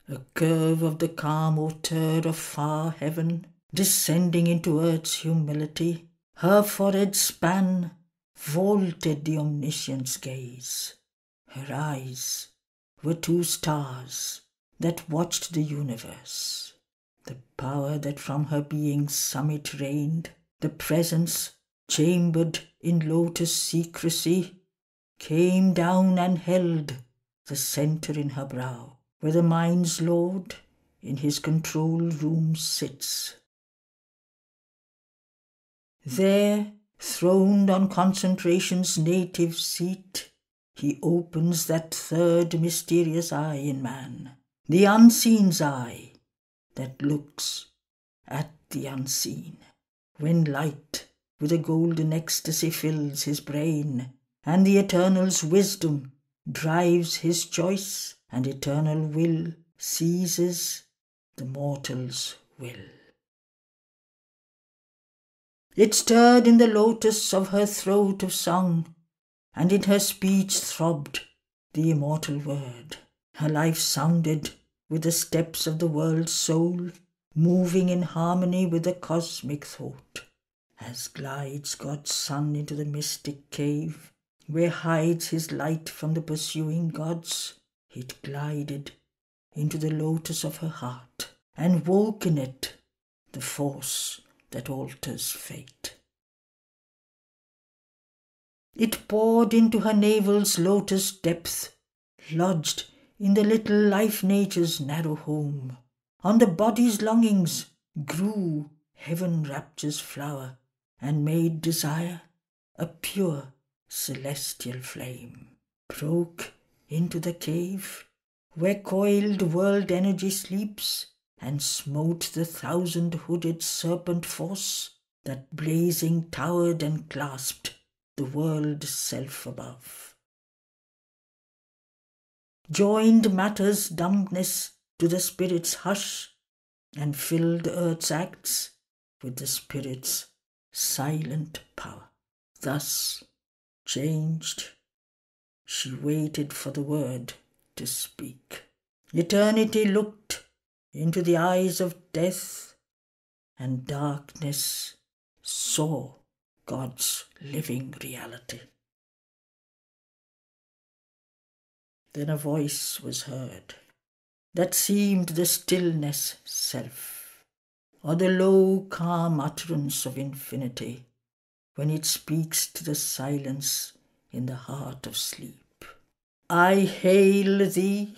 a curve of the calm hauteur of far heaven, descending into earth's humility. Her forehead span vaulted the omniscient's gaze. Her eyes were two stars that watched the universe. The power that from her being's summit reigned, the presence chambered in lotus secrecy, came down and held the centre in her brow, where the mind's lord in his control room sits. There, throned on concentration's native seat, he opens that third mysterious eye in man, the unseen's eye that looks at the unseen. When light with a golden ecstasy fills his brain, and the Eternal's wisdom drives his choice, and eternal will seizes the mortal's will. It stirred in the lotus of her throat of song, and in her speech throbbed the immortal word. Her life sounded with the steps of the world's soul, moving in harmony with the cosmic thought. As glides God's Son into the mystic cave, where hides his light from the pursuing gods, it glided into the lotus of her heart, and woke in it the force that alters fate. It poured into her navel's lotus depth, lodged in the little life-nature's narrow home. On the body's longings grew heaven-rapture's flower, and made desire a pure celestial flame. Broke into the cave where coiled world energy sleeps, and smote the thousand-hooded serpent force that blazing towered and clasped the world self above. Joined matter's dumbness to the spirit's hush, and filled earth's acts with the spirit's silent power. Thus changed, she waited for the word to speak. Eternity looked into the eyes of death, and darkness saw God's living reality. Then a voice was heard that seemed the stillness self, or the low calm utterance of infinity, when it speaks to the silence in the heart of sleep. I hail thee,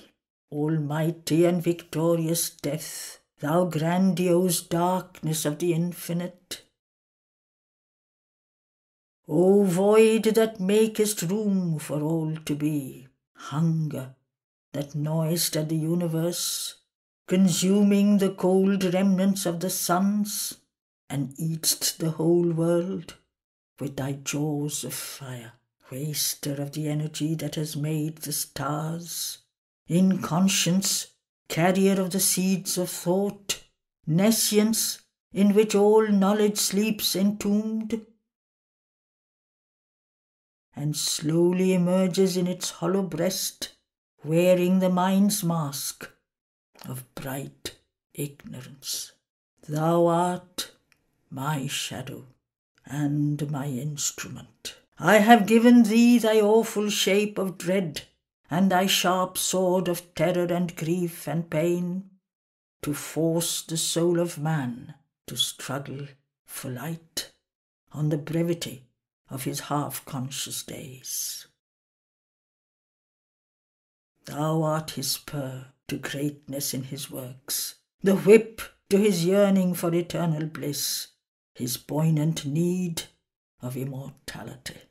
almighty and victorious death, thou grandiose darkness of the infinite. O void that makest room for all to be, hunger that gnawest at the universe, consuming the cold remnants of the suns, and eat'st the whole world with thy jaws of fire, waster of the energy that has made the stars, inconscience, carrier of the seeds of thought, nescience in which all knowledge sleeps entombed, and slowly emerges in its hollow breast, wearing the mind's mask of bright ignorance. Thou art my shadow and my instrument. I have given thee thy awful shape of dread, and thy sharp sword of terror and grief and pain, to force the soul of man to struggle for light on the brevity of his half-conscious days. Thou art his spur to greatness in his works, the whip to his yearning for eternal bliss, his poignant need of immortality.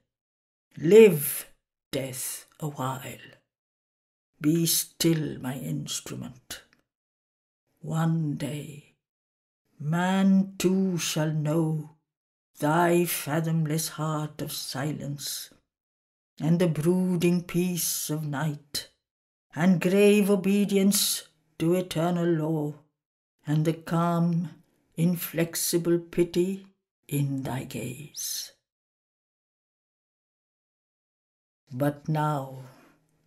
Live, death, a while. Be still my instrument. One day, man too shall know thy fathomless heart of silence, and the brooding peace of night, and grave obedience to eternal law, and the calm, inflexible pity in thy gaze. But now,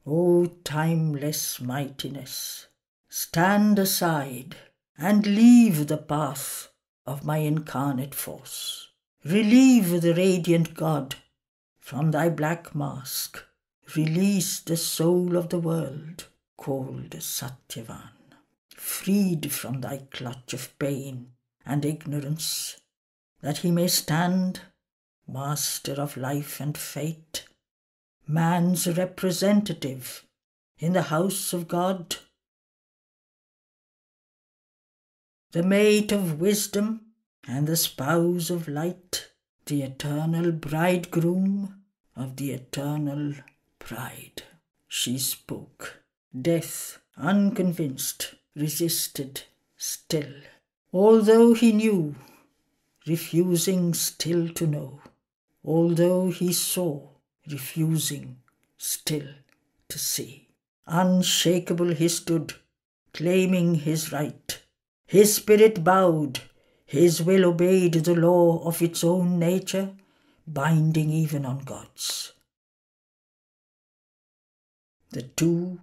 O timeless mightiness, stand aside and leave the path of my incarnate force. Relieve the radiant God from thy black mask. Release the soul of the world called Satyavan. Freed from thy clutch of pain and ignorance, that he may stand, master of life and fate, man's representative in the house of God, the mate of wisdom and the spouse of light, the eternal bridegroom of the eternal bride. She spoke. Death, unconvinced, resisted still, although he knew, refusing still to know, although he saw, refusing still to see. Unshakable he stood, claiming his right. His spirit bowed, his will obeyed the law of its own nature, binding even on God's. The two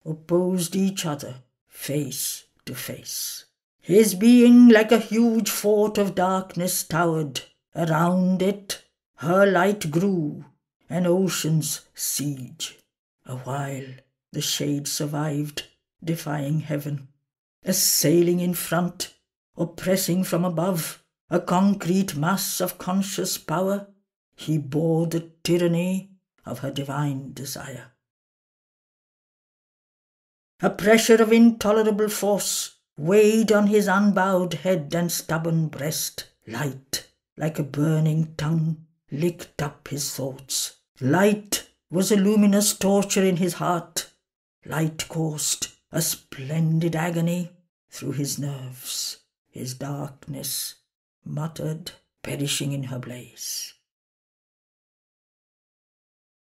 opposed each other, face to face. His being like a huge fort of darkness towered. Around it her light grew, an ocean's siege. A while the shade survived, defying heaven. Assailing in front, oppressing from above, a concrete mass of conscious power, he bore the tyranny of her divine desire. A pressure of intolerable force weighed on his unbowed head and stubborn breast. Light, like a burning tongue, licked up his thoughts. Light was a luminous torture in his heart. Light coursed, a splendid agony, through his nerves. His darkness muttered, perishing in her blaze.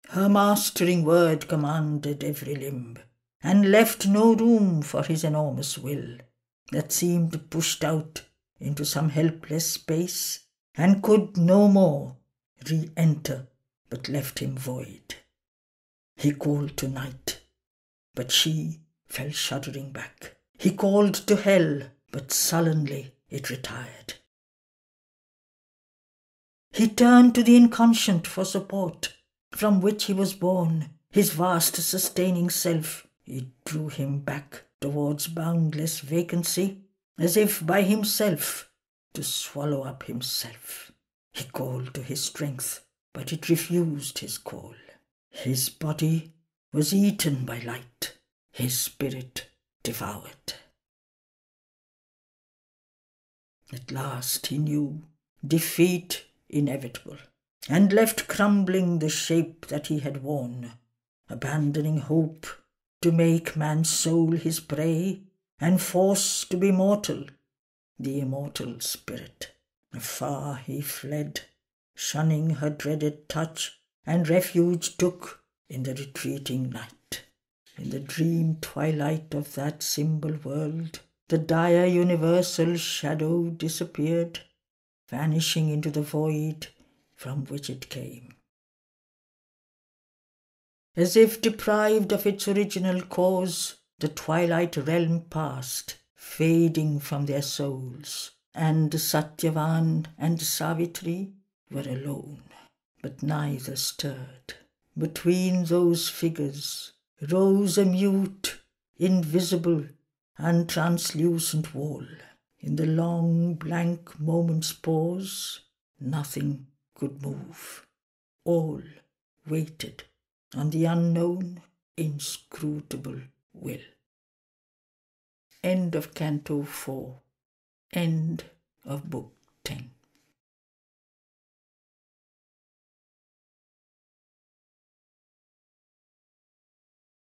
Her mastering word commanded every limb, and left no room for his enormous will, that seemed pushed out into some helpless space, and could no more re-enter, but left him void. He called to night, but she fell shuddering back. He called to hell, but sullenly it retired. He turned to the inconscient for support, from which he was born, his vast sustaining self. It drew him back towards boundless vacancy, as if by himself, to swallow up himself. He called to his strength, but it refused his call. His body was eaten by light, his spirit devoured. At last he knew defeat inevitable, and left crumbling the shape that he had worn, abandoning hope to make man's soul his prey, and force to be mortal, the immortal spirit. Afar he fled, shunning her dreaded touch, and refuge took in the retreating night. In the dream twilight of that symbol world, the dire universal shadow disappeared, vanishing into the void from which it came. As if deprived of its original cause, the twilight realm passed, fading from their souls, and Satyavan and Savitri were alone. But neither stirred. Between those figures rose a mute, invisible, and translucent wall. In the long blank moment's pause, nothing could move. All waited on the unknown, inscrutable will. End of Canto 4. End of Book 10.